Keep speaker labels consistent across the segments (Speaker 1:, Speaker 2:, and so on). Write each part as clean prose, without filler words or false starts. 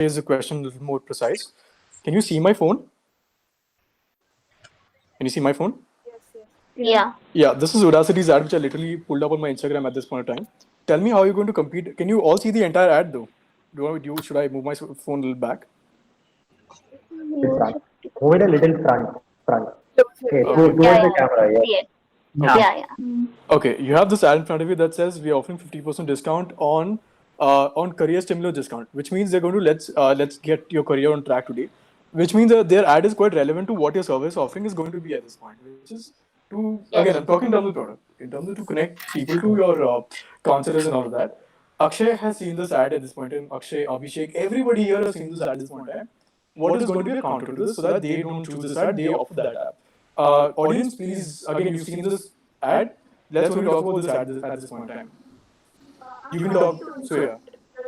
Speaker 1: Is the question a little more precise. Can you see my phone? Can you see my phone?
Speaker 2: Yeah.
Speaker 1: Yeah, this is Udacity's ad, which I literally pulled up on my Instagram at this point in time. Tell me how you're going to compete. Can you all see the entire ad though? Should I move my phone a little back?
Speaker 3: Front. Move it a little front. Okay,
Speaker 1: Okay.
Speaker 2: Yeah,
Speaker 3: towards the
Speaker 2: yeah.
Speaker 3: camera. Yeah.
Speaker 2: See it.
Speaker 3: Yeah.
Speaker 2: Yeah, yeah.
Speaker 1: Okay, you have this ad in front of you that says we are offering 50% discount on career stimulus discount, which means they're going to let's get your career on track today, which means that their ad is quite relevant to what your service offering is going to be at this point, which is to again I'm talking in terms of product, in terms of to connect people to your counselors and all of that. Akshay has seen this ad at this point in Akshay, Abhishek, everybody here has seen this ad at this point in time. What is going to be a counter to this so that they don't choose this ad, they opt for that ad. Audience, please, again, you've seen this ad. Let's only talk about this ad at this point in time. You can talk. So yeah.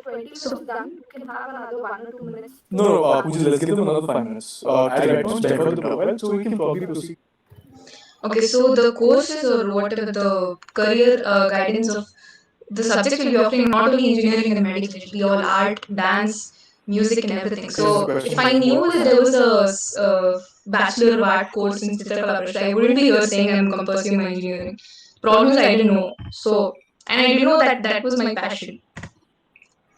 Speaker 4: 20 minutes done. You can have another 1 or 2 minutes.
Speaker 1: No, Pooja, let's give them another 5 minutes. As right now, check out the profile, so we can probably proceed.
Speaker 5: Okay, so the courses or whatever the career guidance of the subjects will be offering not only engineering and medical, it will be all art, dance, music, and everything. So if I knew that there was a Bachelor of Art course in Chitrakaala Parishad, I wouldn't be here saying I'm pursuing my engineering. Problems I didn't know. So, and I didn't know that that was my passion.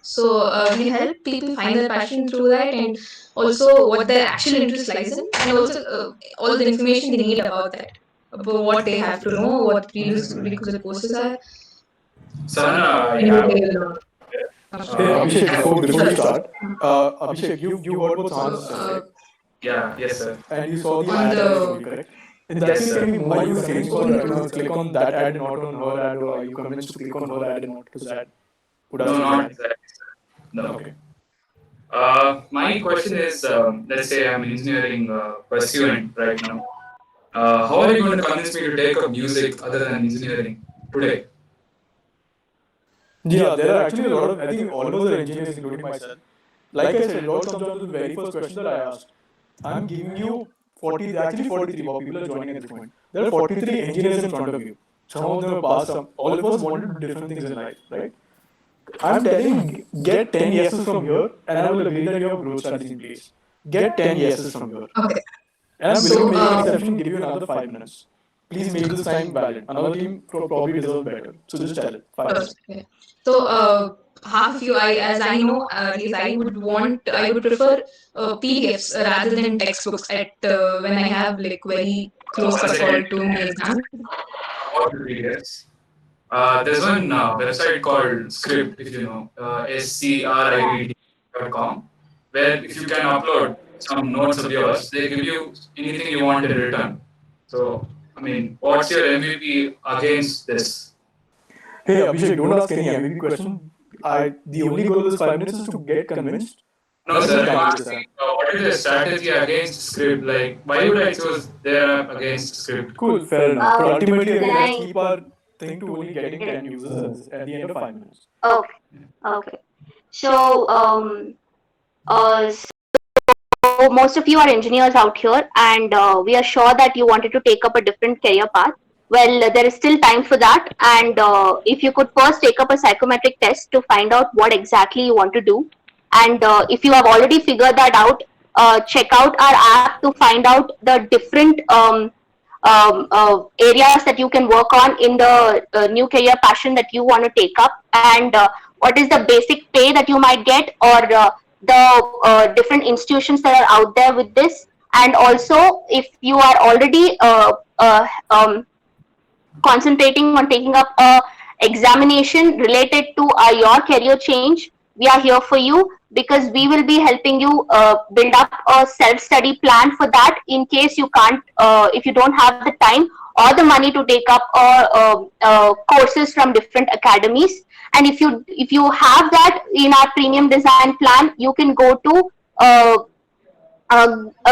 Speaker 5: So we help people find their passion through that, and also what their actual interest lies in, and also all the information they need about that, about what they have to know, what prerequisite courses are.
Speaker 6: Sana,
Speaker 5: And what
Speaker 6: yeah.
Speaker 5: they will learn.
Speaker 1: Hey, Abhishek, before you start, Abhishek, you heard what Sana said, right?
Speaker 6: Yeah, yes, sir.
Speaker 1: And you saw the
Speaker 5: On
Speaker 1: ad,
Speaker 5: the-
Speaker 1: correct? In that
Speaker 6: Yes,
Speaker 1: case,
Speaker 6: sir.
Speaker 1: can we move you saying click on that ad and not on her ad, or are you convinced to click on her ad and not his ad?
Speaker 6: No, not exactly. No.
Speaker 1: Okay.
Speaker 6: My question is, let's say I'm an engineering pursuant right now. How are you going to convince me to take up music other than engineering today?
Speaker 1: Yeah, there are actually a lot of, I think all of us are engineers, including myself. Like I said, it all comes down to the very first question that I asked. I'm giving you 40, actually 43, wow, people are joining at this point. There are 43 engineers in front of you. Some of them have passed, all of us want to do different things in life, right? I'm telling, get 10 yeses from here, and I will agree that you have growth strategy in place. Get 10 yeses from here.
Speaker 5: Okay.
Speaker 1: And I'm
Speaker 5: So,
Speaker 1: willing to make an exception and give you another 5 minutes. Please make this time valid. Another team probably deserves better. So just tell it. 5 minutes.
Speaker 5: Okay. So half of you, as I know, at least I would prefer PDFs rather than textbooks at when I have like very close call to my exam.
Speaker 6: About the PDFs. There's one website called Script, if you know, script.com, where if you can upload some notes of yours, they give you anything you want in return. So, I mean, what's your MVP against this?
Speaker 1: Hey Abhishek, don't ask any MVP question. The only goal of this 5 minutes is to get convinced.
Speaker 6: No, sir, I'm asking what is the strategy against Script? Like, why would I choose their app against Script?
Speaker 1: Cool, fair enough. But ultimately,
Speaker 2: Can
Speaker 1: again, let's
Speaker 2: I-
Speaker 1: keep our thing to only getting 10 users at the end of 5 minutes.
Speaker 2: Okay. Okay. So, so most of you are engineers out here, and we are sure that you wanted to take up a different career path. Well, there is still time for that, and if you could first take up a psychometric test to find out what exactly you want to do, and if you have already figured that out, check out our app to find out the different areas that you can work on in the new career passion that you want to take up, and what is the basic pay that you might get, or the different institutions that are out there with this. And also, if you are already concentrating on taking up a examination related to your career change, we are here for you, because we will be helping you build up a self-study plan for that, in case you can't, if you don't have the time or the money to take up courses from different academies. And if you have that in our premium design plan, you can go to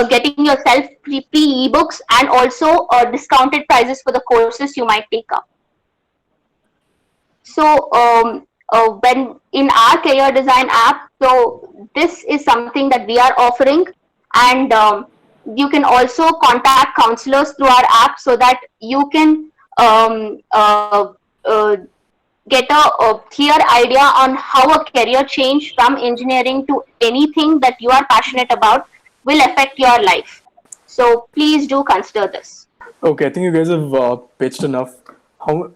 Speaker 2: getting yourself free ebooks, and also discounted prices for the courses you might take up. So when in our career design app, so this is something that we are offering, and you can also contact counselors through our app, so that you can get get a clear idea on how a career change from engineering to anything that you are passionate about will affect your life. So please do consider this.
Speaker 1: Okay, I think you guys have pitched enough.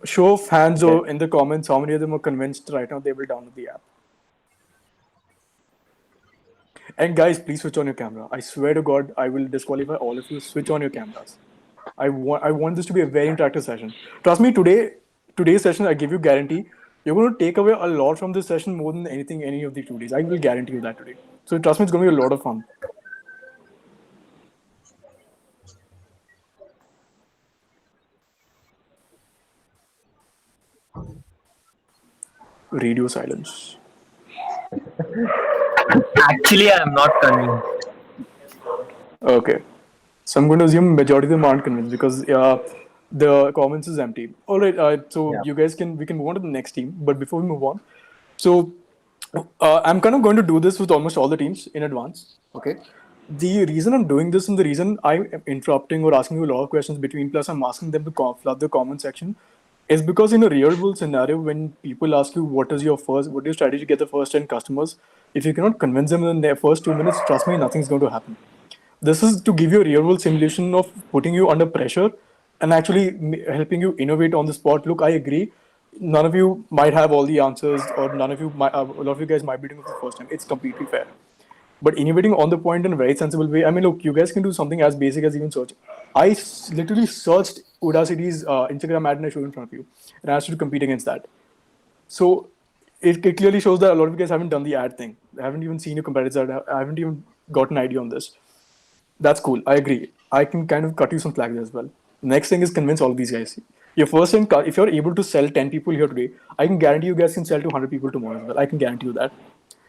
Speaker 1: Show of hands or in the comments, how many of them are convinced right now they will download the app? And guys, please switch on your camera. I swear to God, I will disqualify all of you. Switch on your cameras. I want this to be a very interactive session. Trust me, today's session, I give you guarantee, you're going to take away a lot from this session more than anything any of the 2 days. I will guarantee you that today. So trust me, it's going to be a lot of fun. Radio silence.
Speaker 7: Actually, I am not convinced.
Speaker 1: Okay. So I'm going to assume majority of them aren't convinced because the comments is empty. All right. So you guys we can move on to the next team. But before we move on, so I'm kind of going to do this with almost all the teams in advance. Okay. The reason I'm doing this and the reason I'm interrupting or asking you a lot of questions between, plus I'm asking them to flood the comment section, is because in a real world scenario, when people ask you what is your strategy to get the first 10 customers, if you cannot convince them in their first 2 minutes, trust me, nothing's going to happen. This is to give you a real world simulation of putting you under pressure and actually helping you innovate on the spot. Look, I agree. None of you might have all the answers, or a lot of you guys might be doing it for the first time. It's completely fair. But innovating on the point in a very sensible way. I mean, look, you guys can do something as basic as even search. I literally searched Udacity's Instagram ad and I showed in front of you, and I asked you to compete against that. So it clearly shows that a lot of you guys haven't done the ad thing. I haven't even seen your competitors. I haven't even got an idea on this. That's cool. I agree. I can kind of cut you some slack there as well. Next thing is convince all of these guys. Your first thing, if you're able to sell 10 people here today, I can guarantee you guys can sell to 100 people tomorrow as well. I can guarantee you that.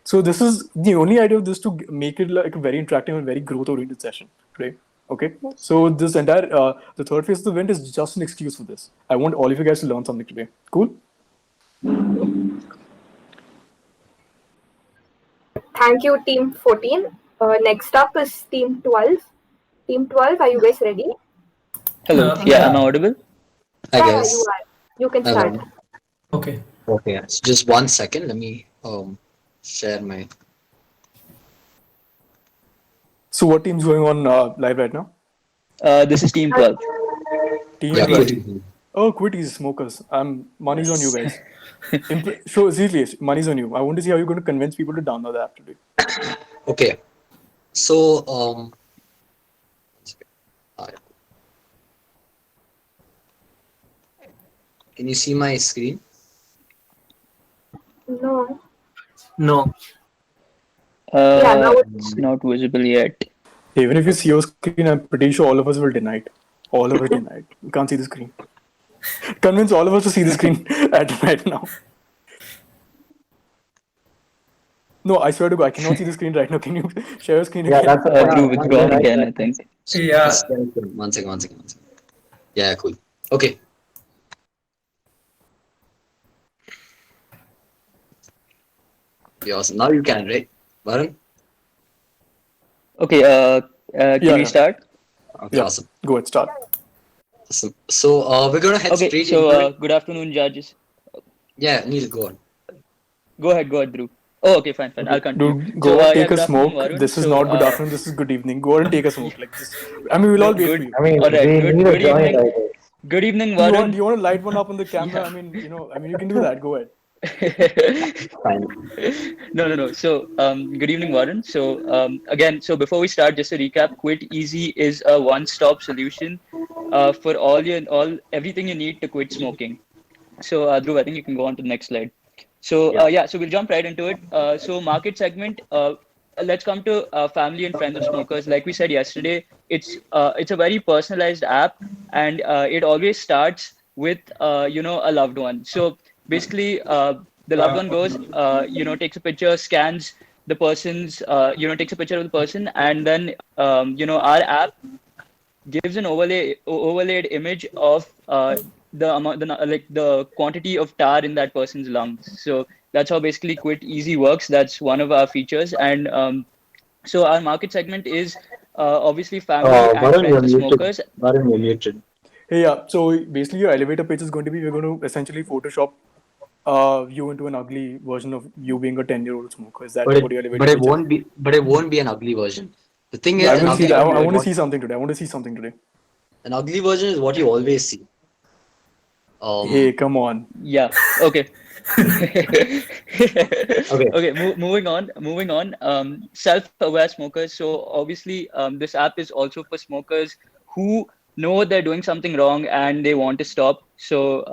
Speaker 1: So this is the only idea of this, to make it like a very interactive and very growth-oriented session today. Okay. So this entire the third phase of the event is just an excuse for this. I want all of you guys to learn something today. Cool.
Speaker 4: Thank you, Team 14. Next up is Team 12. Team 12, are you guys ready?
Speaker 8: Hello. Yeah, am I audible?
Speaker 9: Hi
Speaker 4: Yeah,
Speaker 9: guys.
Speaker 4: you are. You can start.
Speaker 7: Okay.
Speaker 9: Okay. So just 1 second. Let me share my.
Speaker 1: So what team's going on live right now?
Speaker 8: This is Team 12.
Speaker 1: Team
Speaker 9: Yeah,
Speaker 1: 12.
Speaker 9: quit.
Speaker 1: Oh, quit easy smokers. Money's on you guys. So seriously, money's on you. I want to see how you're going to convince people to download the app today.
Speaker 9: Okay. So can you see my screen?
Speaker 4: No.
Speaker 7: No.
Speaker 4: Yeah, now
Speaker 8: It's not visible yet.
Speaker 1: Even if you see your screen, I'm pretty sure all of us will deny it. All of us deny it. You can't see the screen. Convince all of us to see the screen right now. No, I swear to God, I cannot see the screen right now. Can you share your screen
Speaker 3: Yeah,
Speaker 1: again?
Speaker 3: that's
Speaker 8: Drew, withdraw again, I think.
Speaker 7: Yeah.
Speaker 9: Just 1 second. Yeah, cool. Okay. Yeah, awesome. Now you can, right? Varun?
Speaker 8: Okay, can
Speaker 1: Yeah.
Speaker 8: we start?
Speaker 9: Okay,
Speaker 1: Yeah.
Speaker 9: awesome.
Speaker 1: Go ahead, start.
Speaker 9: Awesome. So we're gonna head
Speaker 8: Okay,
Speaker 9: straight
Speaker 8: so
Speaker 9: into it.
Speaker 8: good afternoon, judges.
Speaker 9: Yeah, Neil, go on.
Speaker 8: Go ahead, Drew. Oh, okay, fine. I'll continue.
Speaker 1: Dude, go
Speaker 8: So,
Speaker 1: and take
Speaker 8: good
Speaker 1: a
Speaker 8: afternoon,
Speaker 1: smoke.
Speaker 8: Varun.
Speaker 1: This is
Speaker 8: So,
Speaker 1: not good afternoon. This is good evening. Go and take a smoke. Like this. I mean, we'll all wait for you.
Speaker 3: I mean,
Speaker 8: All right,
Speaker 3: we
Speaker 8: good-
Speaker 3: need a
Speaker 8: good
Speaker 3: joint,
Speaker 8: evening.
Speaker 3: I guess.
Speaker 8: Good evening,
Speaker 1: Do
Speaker 8: Varun.
Speaker 1: you want to light one up on the camera?
Speaker 8: Yeah.
Speaker 1: I mean, you can do that. Go ahead.
Speaker 9: Fine.
Speaker 8: No. So, good evening, Varun. So, again, so before we start, just a recap: Quit Easy is a one-stop solution for everything you need to quit smoking. So, Dhruv, I think you can go on to the next slide. So, so we'll jump right into it. So, market segment. Let's come to family and friends of smokers. Like we said yesterday, it's a very personalized app, and it always starts with a loved one. So basically, the loved one goes, takes a picture, scans the person's, takes a picture of the person, and then our app gives an overlaid image of the amount, the quantity of tar in that person's lungs. So that's how basically Quit Easy works. That's one of our features, and so our market segment is obviously family and
Speaker 3: Varun,
Speaker 8: friends
Speaker 3: you're
Speaker 8: of
Speaker 3: muted.
Speaker 8: smokers.
Speaker 3: Varun, you're muted.
Speaker 1: Hey, yeah. So basically, your elevator pitch is going to be, we're going to essentially Photoshop you into an ugly version of you being a 10-year-old smoker. Is that
Speaker 9: But
Speaker 1: what you're
Speaker 9: it,
Speaker 1: elevating?
Speaker 9: but it
Speaker 1: the child?
Speaker 9: won't be. But it won't be an ugly version. The thing is,
Speaker 1: I
Speaker 9: an
Speaker 1: will see
Speaker 9: ugly
Speaker 1: that.
Speaker 9: version
Speaker 1: I
Speaker 9: is
Speaker 1: want to
Speaker 9: what-
Speaker 1: see something today. I want to see something today.
Speaker 9: An ugly version is what you always see.
Speaker 1: Hey, come on.
Speaker 8: Yeah. Okay.
Speaker 9: Okay.
Speaker 8: Okay. Moving on. Self-aware smokers. So obviously, this app is also for smokers who know they're doing something wrong and they want to stop. So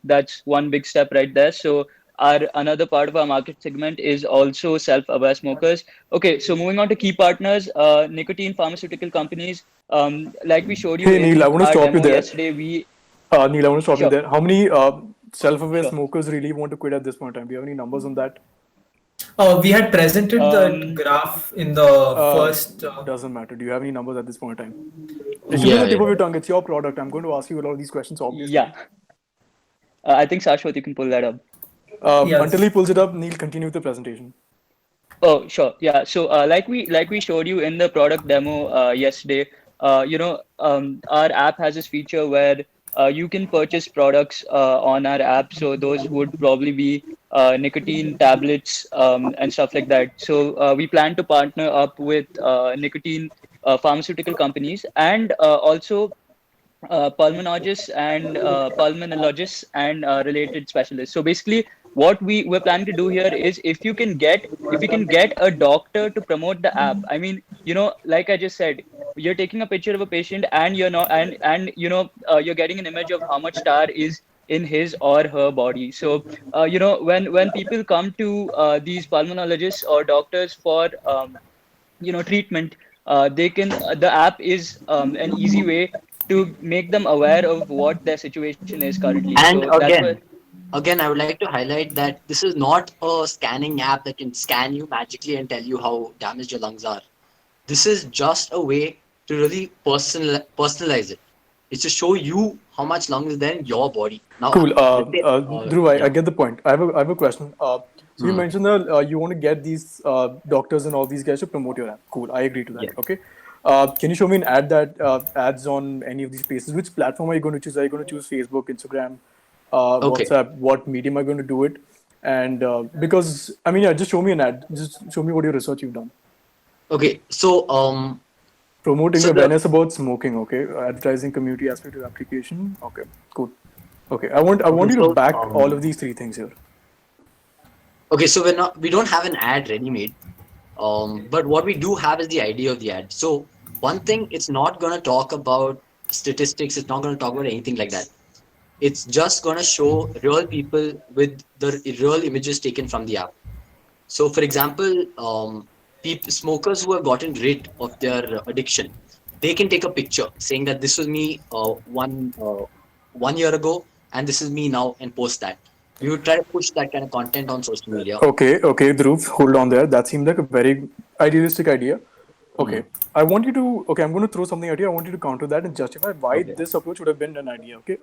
Speaker 8: that's one big step right there. So our another part of our market segment is also self-aware smokers. Okay. So moving on to key partners, nicotine pharmaceutical companies. Like we showed you
Speaker 1: Hey, Neil, I
Speaker 8: in
Speaker 1: want to
Speaker 8: our
Speaker 1: stop you
Speaker 8: demo
Speaker 1: there.
Speaker 8: yesterday,
Speaker 1: Neil, I want to stop you
Speaker 8: Sure.
Speaker 1: there. How many self-aware
Speaker 8: Sure.
Speaker 1: smokers really want to quit at this point in time? Do you have any numbers on that?
Speaker 7: We had presented the graph in the first.
Speaker 1: Doesn't matter. Do you have any numbers at this point in time? It should be on
Speaker 9: Yeah,
Speaker 1: the tip
Speaker 9: yeah.
Speaker 1: of your tongue. It's your product. I'm going to ask you a lot of these questions, obviously.
Speaker 8: Yeah. I think Shashwat, you can pull that up.
Speaker 7: Yes.
Speaker 1: Until he pulls it up, Neil, continue with the presentation.
Speaker 8: Oh, sure. Yeah. So, like we showed you in the product demo yesterday, our app has this feature where you can purchase products on our app. So those would probably be nicotine tablets and stuff like that. So we plan to partner up with nicotine pharmaceutical companies and also pulmonologists and related specialists. So basically, what we're planning to do here is if we can get a doctor to promote the app. I mean, like I just said, you're taking a picture of a patient and you're not and you're getting an image of how much tar is in his or her body. So when people come to these pulmonologists or doctors for treatment, the app is an easy way to make them aware of what their situation is currently.
Speaker 9: And
Speaker 8: So that's
Speaker 9: again,
Speaker 8: what.
Speaker 9: I would like to highlight that this is not a scanning app that can scan you magically and tell you how damaged your lungs are. This is just a way to really personalize it. It's to show you how much lungs is there in your body. Now,
Speaker 1: Cool.
Speaker 9: let's say,
Speaker 1: Dhruv, I
Speaker 9: yeah.
Speaker 1: get the point. I have a question. So you mentioned that you want to get these doctors and all these guys to promote your app. Cool. I agree to that.
Speaker 9: Yeah.
Speaker 1: Okay. Can you show me an ad that ads on any of these places? Which platform are you going to choose? Are you going to choose Facebook, Instagram,
Speaker 9: Okay.
Speaker 1: WhatsApp? What medium are you going to do it? And because I mean, yeah, just show me an ad. Just show me what your research you've done.
Speaker 9: Okay. So,
Speaker 1: Promoting
Speaker 9: So the-
Speaker 1: awareness about smoking. Okay. Advertising community aspect of application. Okay. Cool. Okay. I want you to
Speaker 9: so,
Speaker 1: back all of these three things here.
Speaker 9: okay, so we don't have an ad ready made. But what we do have is the idea of the ad. So one thing, it's not going to talk about statistics. It's not going to talk about anything like that. It's just going to show real people with the real images taken from the app. So, for example, smokers who have gotten rid of their addiction, they can take a picture saying that this was me 1 year ago, and this is me now, and post that. We would try to push that kind of content on social media.
Speaker 1: Okay, Dhruv, hold on there. That seemed like a very idealistic idea. Okay, I want you to. Okay, I'm going to throw something at you. I want you to counter that and justify why this approach would have been an idea. Okay,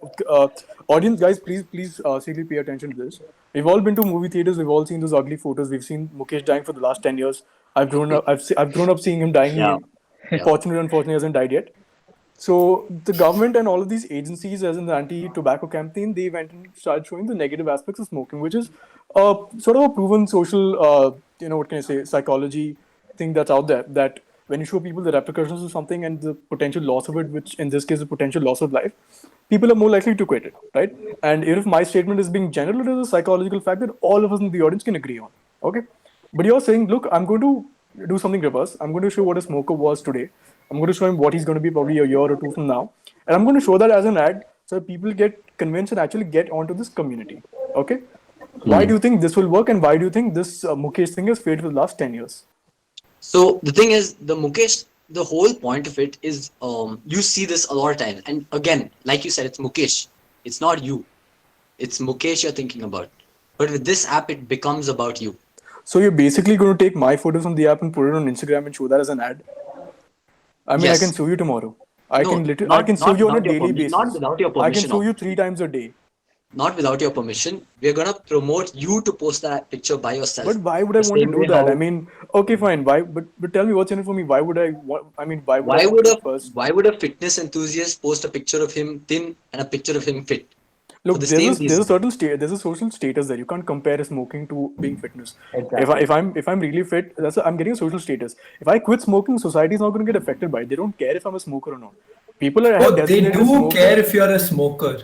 Speaker 1: audience, guys, please, seriously pay attention to this. We've all been to movie theaters. We've all seen those ugly photos. We've seen Mukesh dying for the last 10 years. I've grown up. I've grown up seeing him dying.
Speaker 9: Yeah.
Speaker 1: Fortunately, unfortunately, hasn't died yet. So the government and all of these agencies, as in the anti-tobacco campaign, they went and started showing the negative aspects of smoking, which is sort of a proven social, what can I say, psychology thing that's out there. That when you show people the repercussions of something and the potential loss of it, which in this case, the potential loss of life, people are more likely to quit it, right? And if my statement is being general, it is a psychological fact that all of us in the audience can agree on. Okay, but you're saying, look, I'm going to do something reverse. I'm going to show what a smoker was today. I'm going to show him what he's going to be probably a year or two from now. And I'm going to show that as an ad so that people get convinced and actually get onto this community. Okay? Why do you think this will work, and why do you think this Mukesh thing has failed for the last 10 years?
Speaker 9: So the thing is, the Mukesh, the whole point of it is, you see this a lot of times. And again, like you said, it's Mukesh. It's not you. It's Mukesh you're thinking about. But with this app, it becomes about you.
Speaker 1: So you're basically going to take my photos from the app and put it on Instagram and show that as an ad? I mean,
Speaker 9: Yes.
Speaker 1: I can sue you tomorrow. I
Speaker 9: No,
Speaker 1: can literally,
Speaker 9: not-
Speaker 1: I can sue
Speaker 9: not
Speaker 1: you on a
Speaker 9: without your
Speaker 1: daily
Speaker 9: permission-
Speaker 1: basis.
Speaker 9: not without your
Speaker 1: I can
Speaker 9: permission,
Speaker 1: sue you
Speaker 9: obviously.
Speaker 1: 3 times a day.
Speaker 9: Not without your permission. We're going to promote you to post that picture by yourself.
Speaker 1: But why would I
Speaker 9: The
Speaker 1: want to
Speaker 9: same
Speaker 1: do
Speaker 9: way
Speaker 1: that?
Speaker 9: how-
Speaker 1: I mean, okay, fine. Why? But tell me what's in it for me. Why would I? I mean, why would
Speaker 9: Why
Speaker 1: I
Speaker 9: would
Speaker 1: do
Speaker 9: a
Speaker 1: it first?
Speaker 9: why would a fitness enthusiast post a picture of him thin and a picture of him fit?
Speaker 1: Look,
Speaker 9: the same
Speaker 1: there's a
Speaker 9: reason.
Speaker 1: certain there's a social status there. You can't compare smoking to being fitness.
Speaker 3: Exactly.
Speaker 1: If I'm really fit, I'm getting a social status. If I quit smoking, society is not going to get affected by it. They don't care if I'm a smoker or not. People have
Speaker 7: Oh, they
Speaker 1: designated
Speaker 7: do
Speaker 1: smokers.
Speaker 7: care if you're a smoker.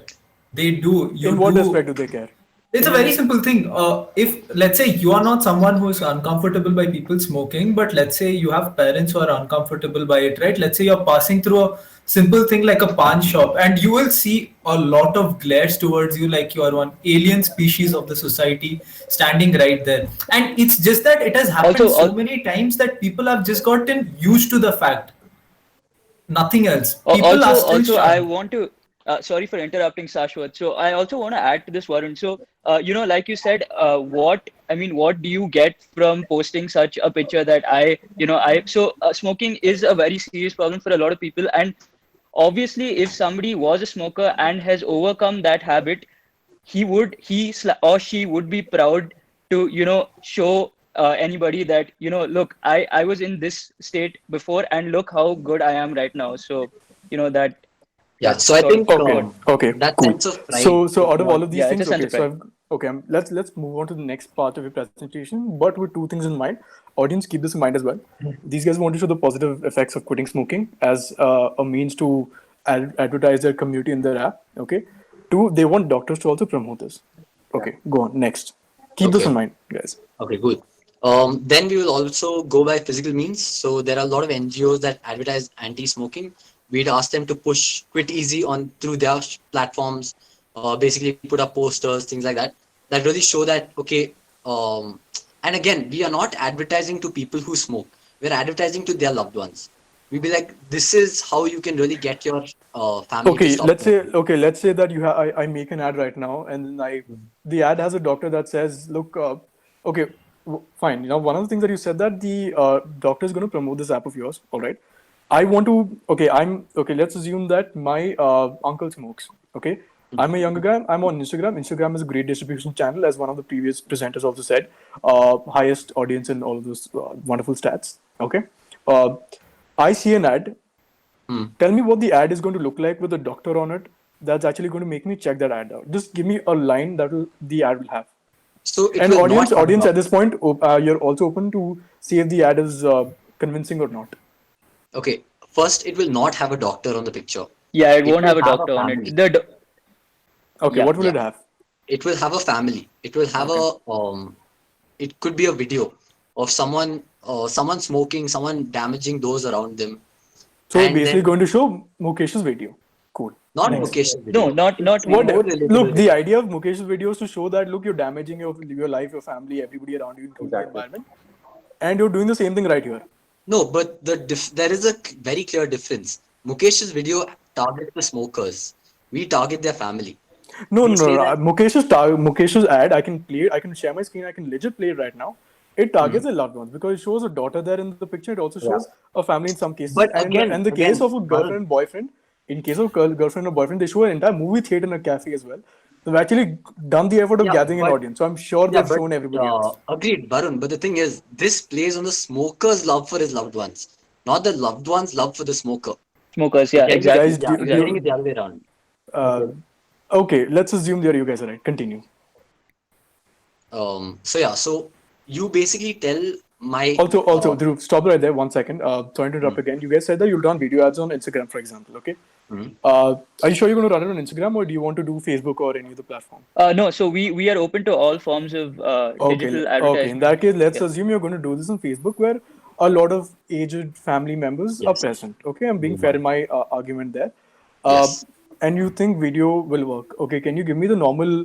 Speaker 7: They do.
Speaker 1: In what respect do they care?
Speaker 7: It's a very simple thing. If let's say you are not someone who is uncomfortable by people smoking, but let's say you have parents who are uncomfortable by it, right? Let's say you're passing through a simple thing like a pawn shop, and you will see a lot of glares towards you, like you are one alien species of the society standing right there. And it's just that it has happened
Speaker 8: Also,
Speaker 7: so many times that people have just gotten used to the fact. Nothing else. People are still
Speaker 8: Also, I
Speaker 7: shunned.
Speaker 8: want to. Sorry for interrupting, Shashwat. So I also want to add to this, Varun. So like you said, what do you get from posting such a picture that smoking is a very serious problem for a lot of people, and obviously, if somebody was a smoker and has overcome that habit, or she would be proud to show anybody that look, I was in this state before and look how good I am right now. So that.
Speaker 9: Yeah, so I
Speaker 8: sort
Speaker 9: think
Speaker 8: of-
Speaker 1: Okay,
Speaker 9: that
Speaker 1: cool.
Speaker 9: sense of pride.
Speaker 1: So out of all of these
Speaker 8: Yeah, it's
Speaker 1: things,
Speaker 8: a sense
Speaker 1: okay,
Speaker 8: of
Speaker 1: so
Speaker 8: pride.
Speaker 1: let's move on to the next part of your presentation, but with two things in mind. Audience, keep this in mind as well. These guys want to show the positive effects of quitting smoking as a means to advertise their community in their app. Okay. Two, they want doctors to also promote this. Okay, go on. Next. Keep this
Speaker 9: Okay.
Speaker 1: in mind, guys.
Speaker 9: Okay, good. Then we will also go by physical means. So there are a lot of NGOs that advertise anti-smoking. We'd ask them to push Quit Easy on through their platforms, basically put up posters, things like that, that really show that, okay, and again, we are not advertising to people who smoke. We're advertising to their loved ones. We'd be like, this is how you can really get your family to
Speaker 1: Okay,
Speaker 9: stop
Speaker 1: let's say that I make an ad right now, and then the ad has a doctor that says, look, okay, fine. One of the things that you said that the doctor is going to promote this app of yours. All right. I want to. Okay. Let's assume that my uncle smokes. Okay. I'm a younger guy. I'm on Instagram. Instagram is a great distribution channel, as one of the previous presenters also said. Highest audience in all of those wonderful stats. Okay. I see an ad. Tell me what the ad is going to look like with a doctor on it. That's actually going to make me check that ad out. Just give me a line that the ad will have.
Speaker 9: So it
Speaker 1: And
Speaker 9: will not
Speaker 1: audience at this point, you're also open to see if the ad is convincing or not.
Speaker 9: Okay, first it will not have a doctor on the picture.
Speaker 8: Yeah, it
Speaker 9: It
Speaker 8: won't
Speaker 9: will
Speaker 8: have a
Speaker 9: have a
Speaker 8: doctor on
Speaker 9: family.
Speaker 8: it.
Speaker 1: Okay,
Speaker 8: Yeah,
Speaker 1: what will
Speaker 9: yeah.
Speaker 1: it have?
Speaker 9: It will have a family. It will have it could be a video of someone smoking, someone damaging those around them.
Speaker 1: So we're
Speaker 9: And
Speaker 1: basically
Speaker 9: then-
Speaker 1: going to show Mukesh's video. Cool.
Speaker 9: Not
Speaker 1: Next.
Speaker 9: Mukesh's video.
Speaker 8: No, not
Speaker 1: What?
Speaker 9: more relatable
Speaker 1: Look,
Speaker 9: video.
Speaker 1: the idea of Mukesh's video is to show that look, you're damaging your life, your family, everybody around you, including the environment, and you're doing the same thing right here.
Speaker 9: No, but there is a very clear difference. Mukesh's video targets the smokers. We target their family.
Speaker 1: No,
Speaker 9: You
Speaker 1: no,
Speaker 9: say
Speaker 1: no.
Speaker 9: that-
Speaker 1: Mukesh's ad, I can play it. I can share my screen. I can legit play it right now. It targets the loved ones because it shows a daughter there in the picture. It also shows a family in some cases.
Speaker 9: But
Speaker 1: And
Speaker 9: again-
Speaker 1: in the case
Speaker 9: again,
Speaker 1: of a girlfriend and boyfriend, in case of girlfriend or boyfriend, they show an entire movie theater in a cafe as well. They've actually done the effort of
Speaker 9: Yeah,
Speaker 1: gathering an
Speaker 9: but-
Speaker 1: audience. So I'm sure
Speaker 9: Yeah,
Speaker 1: they've shown everybody else.
Speaker 9: agreed, Varun. But the thing is, this plays on the smoker's love for his loved ones, not the loved one's love for the smoker.
Speaker 8: smokers. Yeah,
Speaker 9: Getting it-
Speaker 8: exactly.
Speaker 1: Guys,
Speaker 9: yeah,
Speaker 1: do-
Speaker 9: getting
Speaker 1: do-
Speaker 9: it the other way around.
Speaker 1: Okay, let's assume that you guys are right. Continue.
Speaker 9: So you basically tell my
Speaker 1: Also, Dhruv, stop right there 1 second. Sorry to interrupt again. You guys said that you'll run video ads on Instagram, for example. Okay. Are you sure you're going to run it on Instagram, or do you want to do Facebook or any other platform?
Speaker 8: No, so we are open to all forms of digital
Speaker 1: Okay.
Speaker 8: advertising.
Speaker 1: In that case, let's
Speaker 8: Yeah.
Speaker 1: assume you're going to do this on Facebook, where a lot of aged family members are
Speaker 9: Yes.
Speaker 1: present. Okay, I'm being fair in my argument there.
Speaker 9: Yes.
Speaker 1: And you think video will work? Okay, can you give me the normal?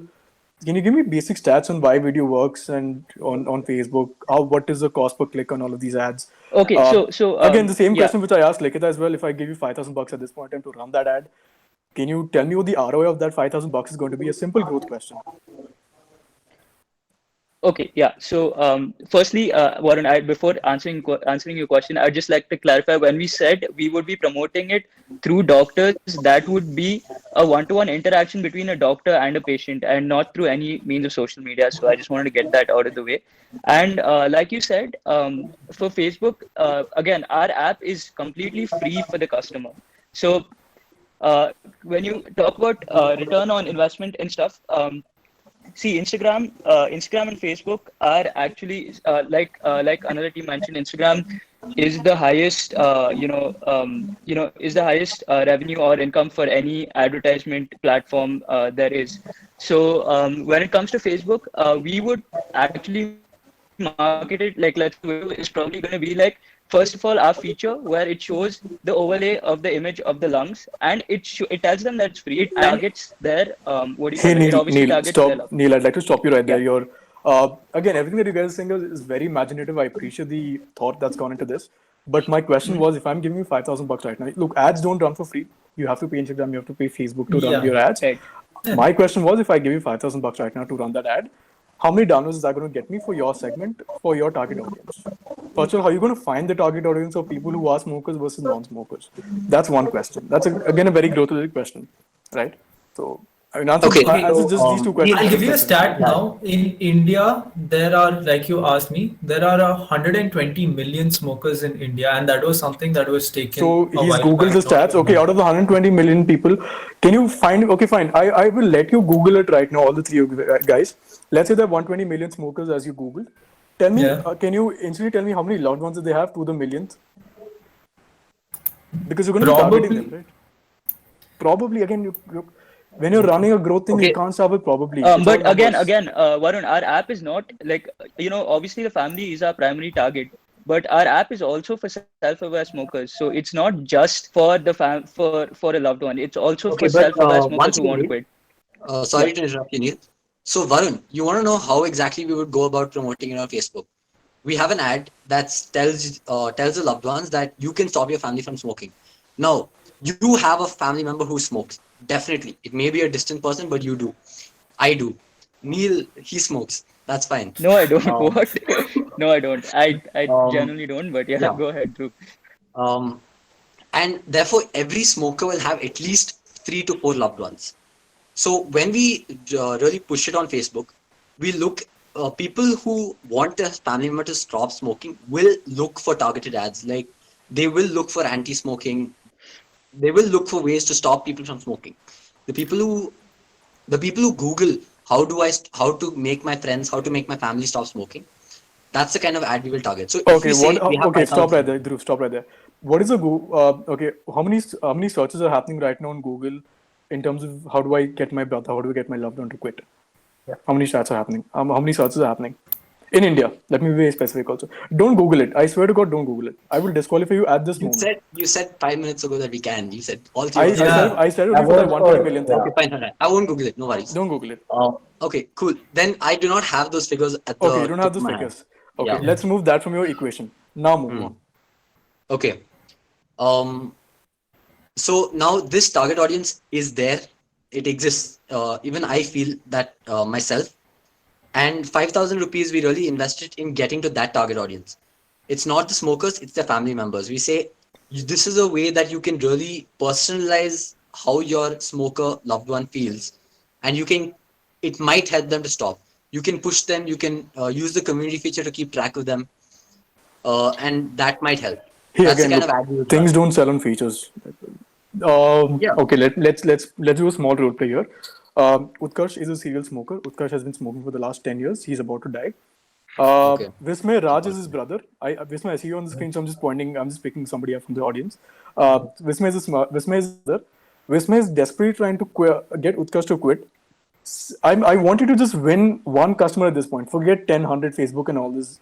Speaker 1: Can you give me basic stats on why video works and on Facebook? What is the cost per click on all of these ads?
Speaker 8: Okay, so
Speaker 1: Again, the same
Speaker 8: yeah.
Speaker 1: question which I asked Likita as well. If I give you $5,000 at this point in time to run that ad, can you tell me what the ROI of that $5,000 is going to be? A simple growth question.
Speaker 8: Okay, yeah. So, firstly, Warren, before answering your question, I'd just like to clarify, when we said we would be promoting it through doctors, that would be a one-to-one interaction between a doctor and a patient, and not through any means of social media. So I just wanted to get that out of the way. And like you said, for Facebook, again, our app is completely free for the customer. So when you talk about return on investment and stuff, see, Instagram and Facebook are actually like another team mentioned. Instagram is the highest, is the highest revenue or income for any advertisement platform there is. So when it comes to Facebook, we would actually market it like, let's say, video is probably going to be like, first of all, our feature where it shows the overlay of the image of the lungs, and it tells them that it's free. It targets their what do you
Speaker 1: Hey
Speaker 8: call it? It
Speaker 1: Neil,
Speaker 8: obviously
Speaker 1: Neil,
Speaker 8: targets their
Speaker 1: stop.
Speaker 8: lung.
Speaker 1: Neil, I'd like to stop you right there.
Speaker 8: Yeah.
Speaker 1: You're again, everything that you guys are saying is very imaginative. I appreciate the thought that's gone into this. But my question was, if I'm giving you $5,000 right now, look, ads don't run for free. You have to pay Instagram, you have to pay Facebook to run
Speaker 7: Yeah.
Speaker 1: your ads.
Speaker 8: Right.
Speaker 1: My question was, if I give you $5,000 right now to run that ad, how many downloads is that going to get me for your segment, for your target audience? First of all, how are you going to find the target audience of people who are smokers versus non-smokers? That's one question. That's again a very growth-related question, right? So, I mean, answer
Speaker 9: Okay,
Speaker 1: answer just these two questions.
Speaker 7: I'll give you a stat now. In India, there are, like you asked me, there are 120 million smokers in India, and that was something that was taken.
Speaker 1: So
Speaker 7: a
Speaker 1: he's
Speaker 7: while
Speaker 1: Googled
Speaker 7: back,
Speaker 1: the
Speaker 7: not
Speaker 1: stats.
Speaker 7: even
Speaker 1: Okay,
Speaker 7: now.
Speaker 1: out of the 120 million people, can you find? Okay, fine. I will let you Google it right now. All the three of you guys. Let's say there are 120 million smokers as you Googled. Tell me,
Speaker 7: Yeah.
Speaker 1: can you instantly tell me how many loved ones they have to the millions? Because you're going to be targeting them, right? Probably again, when you're running a growth thing,
Speaker 9: Okay.
Speaker 1: you can't start with probably. It's all
Speaker 8: But again,
Speaker 1: numbers.
Speaker 8: Varun, our app is not like, obviously the family is our primary target, but our app is also for self-aware smokers. So it's not just for the for a loved one. It's also
Speaker 9: Okay,
Speaker 8: for
Speaker 9: but
Speaker 8: self-aware smokers
Speaker 9: once
Speaker 8: who
Speaker 9: again,
Speaker 8: want to
Speaker 9: Neil,
Speaker 8: quit.
Speaker 9: sorry to interrupt you, Neil. So Varun, you want to know how exactly we would go about promoting it on Facebook? We have an ad that tells the loved ones that you can stop your family from smoking. Now, you have a family member who smokes. Definitely, it may be a distant person, but you do. I do. Neil, he smokes. That's fine.
Speaker 8: No, I don't.
Speaker 9: Um,
Speaker 8: What? No, I don't. I
Speaker 9: um,
Speaker 8: genuinely don't. But yeah,
Speaker 9: yeah.
Speaker 8: go ahead, Dhruv.
Speaker 9: Um, and therefore, every smoker will have at least 3 to 4 loved ones. So when we really push it on Facebook, we look, people who want their family member to stop smoking will look for targeted ads. Like, they will look for anti-smoking. They will look for ways to stop people from smoking. The people who Google how to make my friends, how to make my family stop smoking, that's the kind of ad we will target. So if
Speaker 1: Okay,
Speaker 9: we say we have
Speaker 1: okay, stop
Speaker 9: 5,000
Speaker 1: right there, Dhruv. Stop right there. What is the okay? How many searches are happening right now on Google in terms of how do I get my brother, how do I get my loved one to quit?
Speaker 3: Yeah.
Speaker 1: How many stats are happening? How many searches are happening in India? Let me be very specific also. Don't Google it. I swear to God, don't Google it. I will disqualify you at this moment.
Speaker 9: You said 5 minutes ago that we can. You said all three of us.
Speaker 1: I said only for the 120 million thing.
Speaker 9: Okay, fine. I won't Google it. No worries.
Speaker 1: Don't Google it.
Speaker 9: Okay, cool. Then I do not have those figures at the
Speaker 1: Okay, you don't have
Speaker 9: tip of
Speaker 1: those
Speaker 9: my hand.
Speaker 1: figures. Okay,
Speaker 9: Yeah.
Speaker 1: let's move that from your equation. Now move on.
Speaker 9: Okay. So now this target audience is there. It exists. Even I feel that myself. And 5,000 rupees we really invested in getting to that target audience. It's not the smokers, it's their family members. We say this is a way that you can really personalize how your smoker loved one feels, and it might help them to stop. You can push them, you can use the community feature to keep track of them, and that might help.
Speaker 1: Hey,
Speaker 9: That's
Speaker 1: again,
Speaker 9: the kind
Speaker 1: look,
Speaker 9: of ad we would
Speaker 1: things
Speaker 9: run.
Speaker 1: don't sell on features.
Speaker 9: Yeah.
Speaker 1: Okay, let's do a small role play here. Utkarsh is a serial smoker. Utkarsh has been smoking for the last 10 years. He's about to die.
Speaker 9: Okay.
Speaker 1: Vismay Raj is his brother. Vismay, I see you on the screen, so I'm just pointing. I'm just picking somebody up from the audience. Vismay is his brother. Vismay is desperately trying to get Utkarsh to quit. I want you to just win one customer at this point. Forget 10, 100 Facebook and all these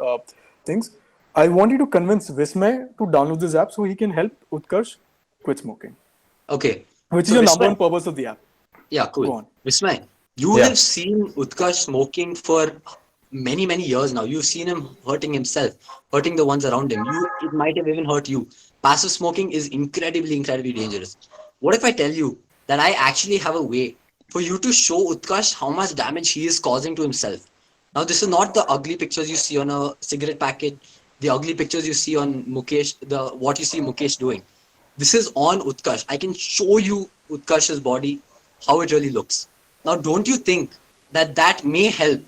Speaker 1: things. I want you to convince Vismay to download this app so he can help Utkarsh quit smoking.
Speaker 9: Okay.
Speaker 1: Which is
Speaker 9: So
Speaker 1: your number
Speaker 9: Vismay-
Speaker 1: one purpose of the app.
Speaker 9: Yeah, cool.
Speaker 1: Go on.
Speaker 9: Vismay, you
Speaker 1: Yeah.
Speaker 9: have seen Utkarsh smoking for many, many years now. You've seen him hurting himself, hurting the ones around him. It might have even hurt you. Passive smoking is incredibly, incredibly dangerous. What if I tell you that I actually have a way for you to show Utkarsh how much damage he is causing to himself? Now, this is not the ugly pictures you see on a cigarette packet, the ugly pictures you see on Mukesh, what you see Mukesh doing. This is on Utkarsh. I can show you Utkarsh's body, how it really looks. Now, don't you think that may help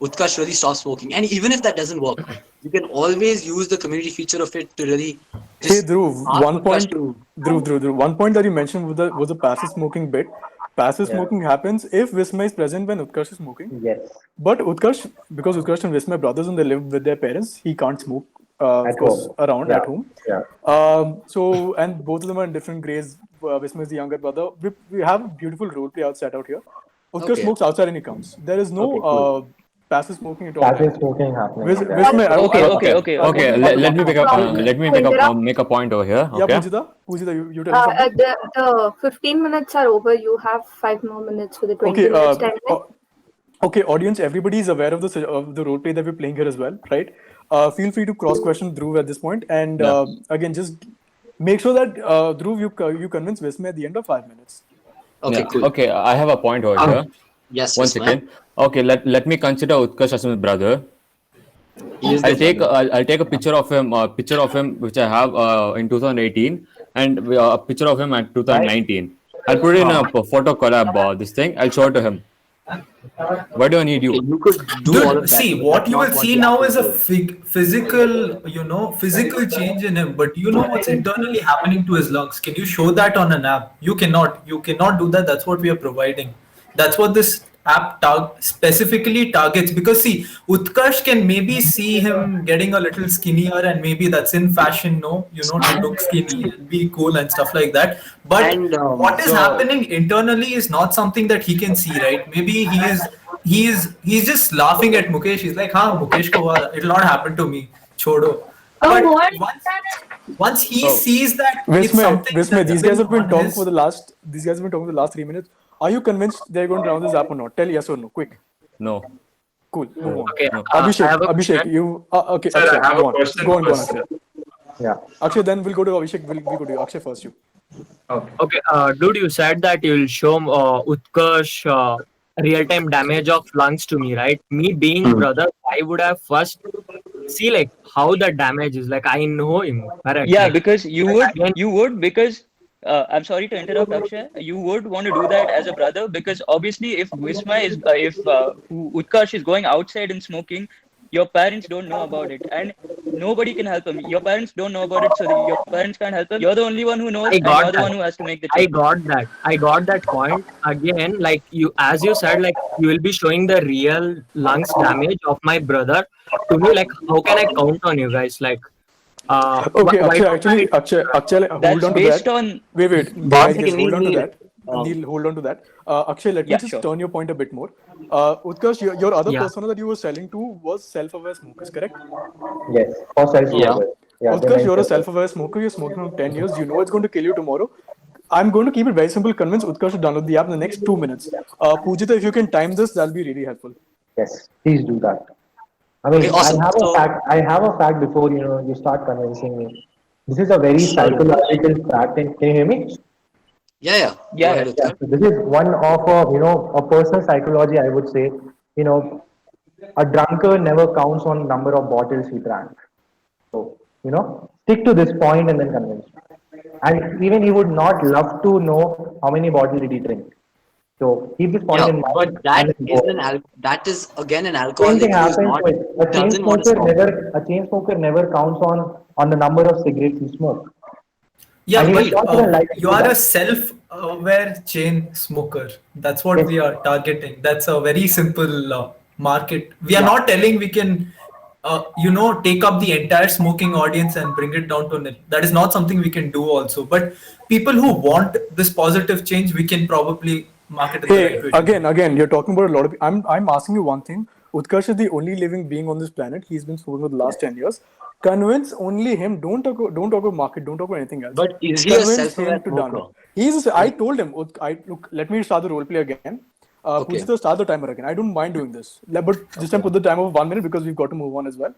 Speaker 9: Utkarsh really stop smoking? And even if that doesn't work, you can always use the community feature of it to really
Speaker 1: Hey
Speaker 9: just
Speaker 1: Dhruv,
Speaker 9: ask
Speaker 1: one
Speaker 9: Utkarsh
Speaker 1: point,
Speaker 9: to
Speaker 1: Dhruv, one point that you mentioned was the passive smoking bit. Passive
Speaker 3: Yeah.
Speaker 1: smoking happens if Visma is present when Utkarsh is smoking.
Speaker 3: Yes.
Speaker 1: But Utkarsh, because Utkarsh and Visma are brothers and they live with their parents, he can't smoke, of
Speaker 3: At
Speaker 1: course,
Speaker 3: home.
Speaker 1: around
Speaker 3: Yeah.
Speaker 1: at home.
Speaker 3: Yeah.
Speaker 1: So, and both of them are in different grades. Visma is the younger brother. We have a beautiful role play set out here. Utkarsh
Speaker 9: Okay.
Speaker 1: smokes outside and he comes. There is no
Speaker 3: Okay, cool.
Speaker 1: passive smoking at all.
Speaker 3: Passive smoking happening.
Speaker 1: Vis-
Speaker 3: Yeah.
Speaker 1: Visma,
Speaker 8: Okay. Let me pick up. Let me make a point over here.
Speaker 1: Yeah,
Speaker 8: Okay.
Speaker 1: Pujita, you tell me something.
Speaker 4: The 15 minutes are over. You have 5 more minutes for the 20
Speaker 1: Okay,
Speaker 4: minutes time limit.
Speaker 1: okay, audience, everybody is aware of the role play that we're playing here as well, right? Feel free to cross question Dhruv at this point, and
Speaker 8: Yeah.
Speaker 1: again, just make sure that Dhruv, you convince Visma at the end of 5 minutes.
Speaker 9: Okay,
Speaker 8: Yeah.
Speaker 9: cool.
Speaker 8: Okay. I have a point over here.
Speaker 9: Yes,
Speaker 8: One
Speaker 9: Visma.
Speaker 8: second. Okay. Let me consider Utkarsh as my brother.
Speaker 9: He is the brother.
Speaker 8: I'll take a picture of him which I have in 2018 and a picture of him at 2019. I'll put it in a photo collab this thing. I'll show it to him. Why do I need
Speaker 9: Okay,
Speaker 8: you?
Speaker 9: you could do all
Speaker 7: Dude,
Speaker 9: of that.
Speaker 7: see,
Speaker 9: but
Speaker 7: what
Speaker 9: that's
Speaker 7: you
Speaker 9: not
Speaker 7: will
Speaker 9: what
Speaker 7: see
Speaker 9: the
Speaker 7: now
Speaker 9: app
Speaker 7: is a
Speaker 9: doing.
Speaker 7: physical change in him. But do you know what's internally happening to his lungs? Can you show that on an app? You cannot. You cannot do that. That's what we are providing. That's what this app specifically targets. Because see, Utkarsh can maybe see him getting a little skinnier, and maybe that's in fashion, no, to look skinny and be cool and stuff like that. But
Speaker 9: And
Speaker 7: what is happening internally is not something that he can see, right? Maybe he's just laughing at Mukesh. He's like, "Haan, Mukesh ko it'll not happen to me. Chodo." But once he sees that it's something
Speaker 1: Visma,
Speaker 7: that's
Speaker 1: these guys have been
Speaker 7: on
Speaker 1: talking
Speaker 7: his-
Speaker 1: for the last 3 minutes. Are you convinced they're going to down this app or not? Tell yes or no, quick.
Speaker 8: No.
Speaker 1: Cool, move on.
Speaker 10: Okay,
Speaker 1: Abhishek, you okay?
Speaker 6: Sir,
Speaker 1: Akshay,
Speaker 6: I have
Speaker 1: go
Speaker 6: a
Speaker 1: on.
Speaker 6: question
Speaker 1: Go on,
Speaker 6: first.
Speaker 1: Akshay.
Speaker 3: Yeah.
Speaker 1: Akshay, then we'll go to Abhishek. We'll go to you. Akshay first. You.
Speaker 10: okay, dude, you said that you'll show Utkarsh real-time damage of lungs to me, right? Me being brother, I would have first see like how the damage is. Like I know him, correct?
Speaker 8: Yeah,
Speaker 10: Like,
Speaker 8: because you
Speaker 10: again-
Speaker 8: would because I'm sorry to interrupt, Akshay. You would want to do that as a brother because obviously, if Visma is if Utkarsh is going outside and smoking, your parents don't know about it, and nobody can help him. Your parents don't know about it, so your parents can't help him. You're the only one who knows,
Speaker 10: I
Speaker 8: and
Speaker 10: got
Speaker 8: you're the
Speaker 10: that.
Speaker 8: one who has to make the
Speaker 10: I
Speaker 8: change.
Speaker 10: got that point. Again, like you, as you said, like you will be showing the real lungs damage of my brother to me. Like, how can I count on you guys? Like,
Speaker 1: Okay,
Speaker 10: why
Speaker 1: Akshay.
Speaker 10: don't
Speaker 1: Actually, Akshay, hold
Speaker 8: That's
Speaker 1: on to
Speaker 8: based
Speaker 1: that.
Speaker 8: on
Speaker 1: Wait.
Speaker 9: One
Speaker 1: Guys,
Speaker 9: second,
Speaker 1: hold on to
Speaker 9: Neil.
Speaker 1: that. Neil, hold on to that. Akshay, let me
Speaker 8: Yeah,
Speaker 1: just
Speaker 8: sure.
Speaker 1: turn your point a bit more. Utkarsh, your other
Speaker 10: Yeah.
Speaker 1: persona that you were selling to was self-aware smokers, correct?
Speaker 3: Yes. For self-aware. Yeah. they
Speaker 1: Utkarsh, you're a
Speaker 3: mentioned-
Speaker 1: self-aware smoker. You're smoking for 10 years. You know it's going to kill you tomorrow. I'm going to keep it very simple. Convince Utkarsh to download the app in the next 2 minutes. Pujita, if you can time this, that'll be really helpful.
Speaker 3: Yes, please do that. I mean,
Speaker 9: Okay, awesome.
Speaker 3: I have a fact before you start convincing me. This is a very psychological fact. And can you hear me?
Speaker 9: Yeah.
Speaker 8: Yeah,
Speaker 9: Go ahead,
Speaker 3: Yeah.
Speaker 9: Utkarsh.
Speaker 3: So this is one of a personal psychology. I would say, a drunkard never counts on number of bottles he drank. So stick to this point and then convince me. And even he would not love to know how many bottles did he drink. So keep this point
Speaker 9: Yeah,
Speaker 3: in mind.
Speaker 9: but that
Speaker 3: and
Speaker 9: is
Speaker 3: go.
Speaker 9: that is again an
Speaker 3: Same
Speaker 9: alcoholic
Speaker 3: thing
Speaker 9: who is
Speaker 3: happens
Speaker 9: not
Speaker 3: with a chain
Speaker 9: doesn't want to
Speaker 3: smoker.
Speaker 9: stop.
Speaker 3: A chain smoker never counts on the number of cigarettes he smokes.
Speaker 7: Yeah,
Speaker 3: And he
Speaker 7: but
Speaker 3: was not even like to
Speaker 7: you
Speaker 3: do
Speaker 7: are a
Speaker 3: that.
Speaker 7: self-aware chain smoker. That's what we are targeting. That's a very simple market. We are not telling we can, take up the entire smoking audience and bring it down to nil. That is not something we can do also. But people who want this positive change, we can probably market it the
Speaker 1: Hey,
Speaker 7: right way.
Speaker 1: again, you're talking about a lot of. I'm asking you one thing. Utkarsh is the only living being on this planet. He's been smoking for the last 10 years. Convince only him. Don't talk about market. Don't talk about anything else.
Speaker 9: But is he a
Speaker 1: Convince
Speaker 9: self-aware
Speaker 1: him to
Speaker 9: smoker?
Speaker 1: download. I told him. Look. Let me start the role play again.
Speaker 9: Okay.
Speaker 1: Pujita, start the timer again. I don't mind doing this. But this time put the timer of 1 minute because we've got to move on as well.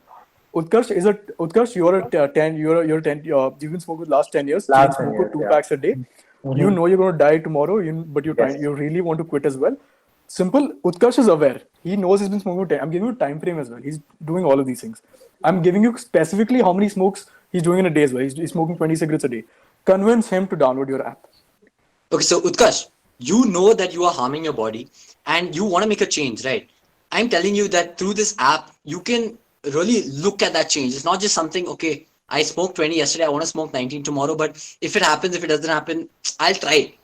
Speaker 1: Utkarsh, you're a 10. You're 10. You've been smoking for the last 10 years.
Speaker 3: Last
Speaker 1: Chain
Speaker 3: 10
Speaker 1: smoker,
Speaker 3: years,
Speaker 1: 2
Speaker 3: yeah.
Speaker 1: packs a day. You know you're going to die tomorrow. But
Speaker 3: Yes.
Speaker 1: you really want to quit as well. Simple. Utkarsh is aware. He knows he's been smoking for 10. I'm giving you a time frame as well. He's doing all of these things. I'm giving you specifically how many smokes he's doing in a day as well. He's smoking 20 cigarettes a day. Convince him to download your app.
Speaker 9: Okay, so Utkarsh, you know that you are harming your body and you want to make a change, right? I'm telling you that through this app, you can really look at that change. It's not just something, okay, I smoked 20 yesterday, I want to smoke 19 tomorrow, but if it happens, if it doesn't happen, I'll try.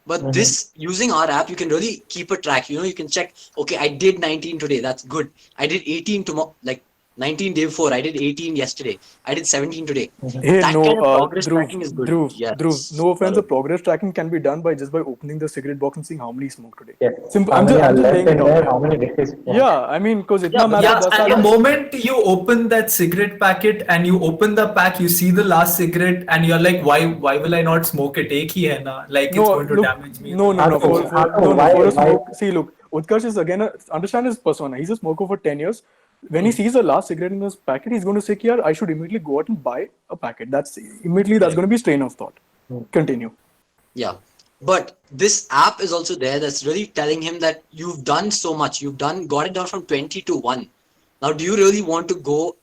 Speaker 9: But this, using our app, you can really keep a track. You can check, okay, I did 19 today, that's good. I did 18 tomorrow, like 19 day before, I did 18 yesterday, I did 17 today.
Speaker 1: Hey,
Speaker 9: That
Speaker 1: no,
Speaker 9: kind of progress
Speaker 1: Dhruv,
Speaker 9: tracking is good.
Speaker 1: Dhruv,
Speaker 9: Yes.
Speaker 1: Dhruv, no offense, the progress tracking can be done by opening the cigarette box and seeing how many you smoked today.
Speaker 3: Yes.
Speaker 1: Simple.
Speaker 3: How
Speaker 1: I'm
Speaker 3: many
Speaker 1: just,
Speaker 3: are
Speaker 1: I'm just
Speaker 3: left
Speaker 1: laying
Speaker 3: in
Speaker 1: it
Speaker 3: there?
Speaker 1: out.
Speaker 3: How many days?
Speaker 1: Yeah, I mean, because itna matter
Speaker 7: Yeah,
Speaker 1: does
Speaker 7: at the
Speaker 1: that.
Speaker 7: moment you open that cigarette packet and you open the pack, you see the last cigarette and you're like, why will I not smoke it? Ek hi hai na. Like it's
Speaker 1: No,
Speaker 7: going to
Speaker 1: look,
Speaker 7: damage me.
Speaker 1: no.
Speaker 3: Hato,
Speaker 1: For a
Speaker 3: why?
Speaker 1: smoke, see, look, Utkarsh is again, understand his persona. He's a smoker for 10 years. When he sees the last cigarette in his packet, he's going to say, "Yaar, I should immediately go out and buy a packet." That's going to be a strain of thought. Continue.
Speaker 9: Yeah. But this app is also there that's really telling him that you've done so much. Got it down from 20 to 1. Now, do you really want to go,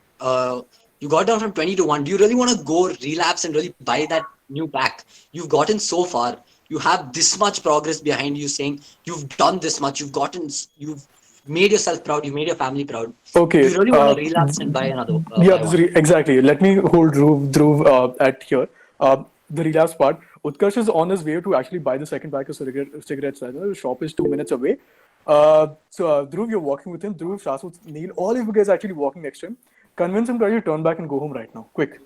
Speaker 9: you got down from 20 to 1. Do you really want to go relapse and really buy that new pack? You've gotten so far. You have this much progress behind you saying you've done this much. You've made yourself proud. You've made your family proud.
Speaker 1: Okay.
Speaker 9: Do you really want to relapse and buy another?
Speaker 1: Yeah,
Speaker 9: buy one?
Speaker 1: exactly. Let me hold Dhruv at here. The relapse part. Utkarsh is on his way to actually buy the second pack of cigarettes. The shop is 2 minutes away. Dhruv, you're walking with him. Dhruv, Shashwat, Neil, all of you guys actually walking next to him. Convince him to actually turn back and go home right now. Quick.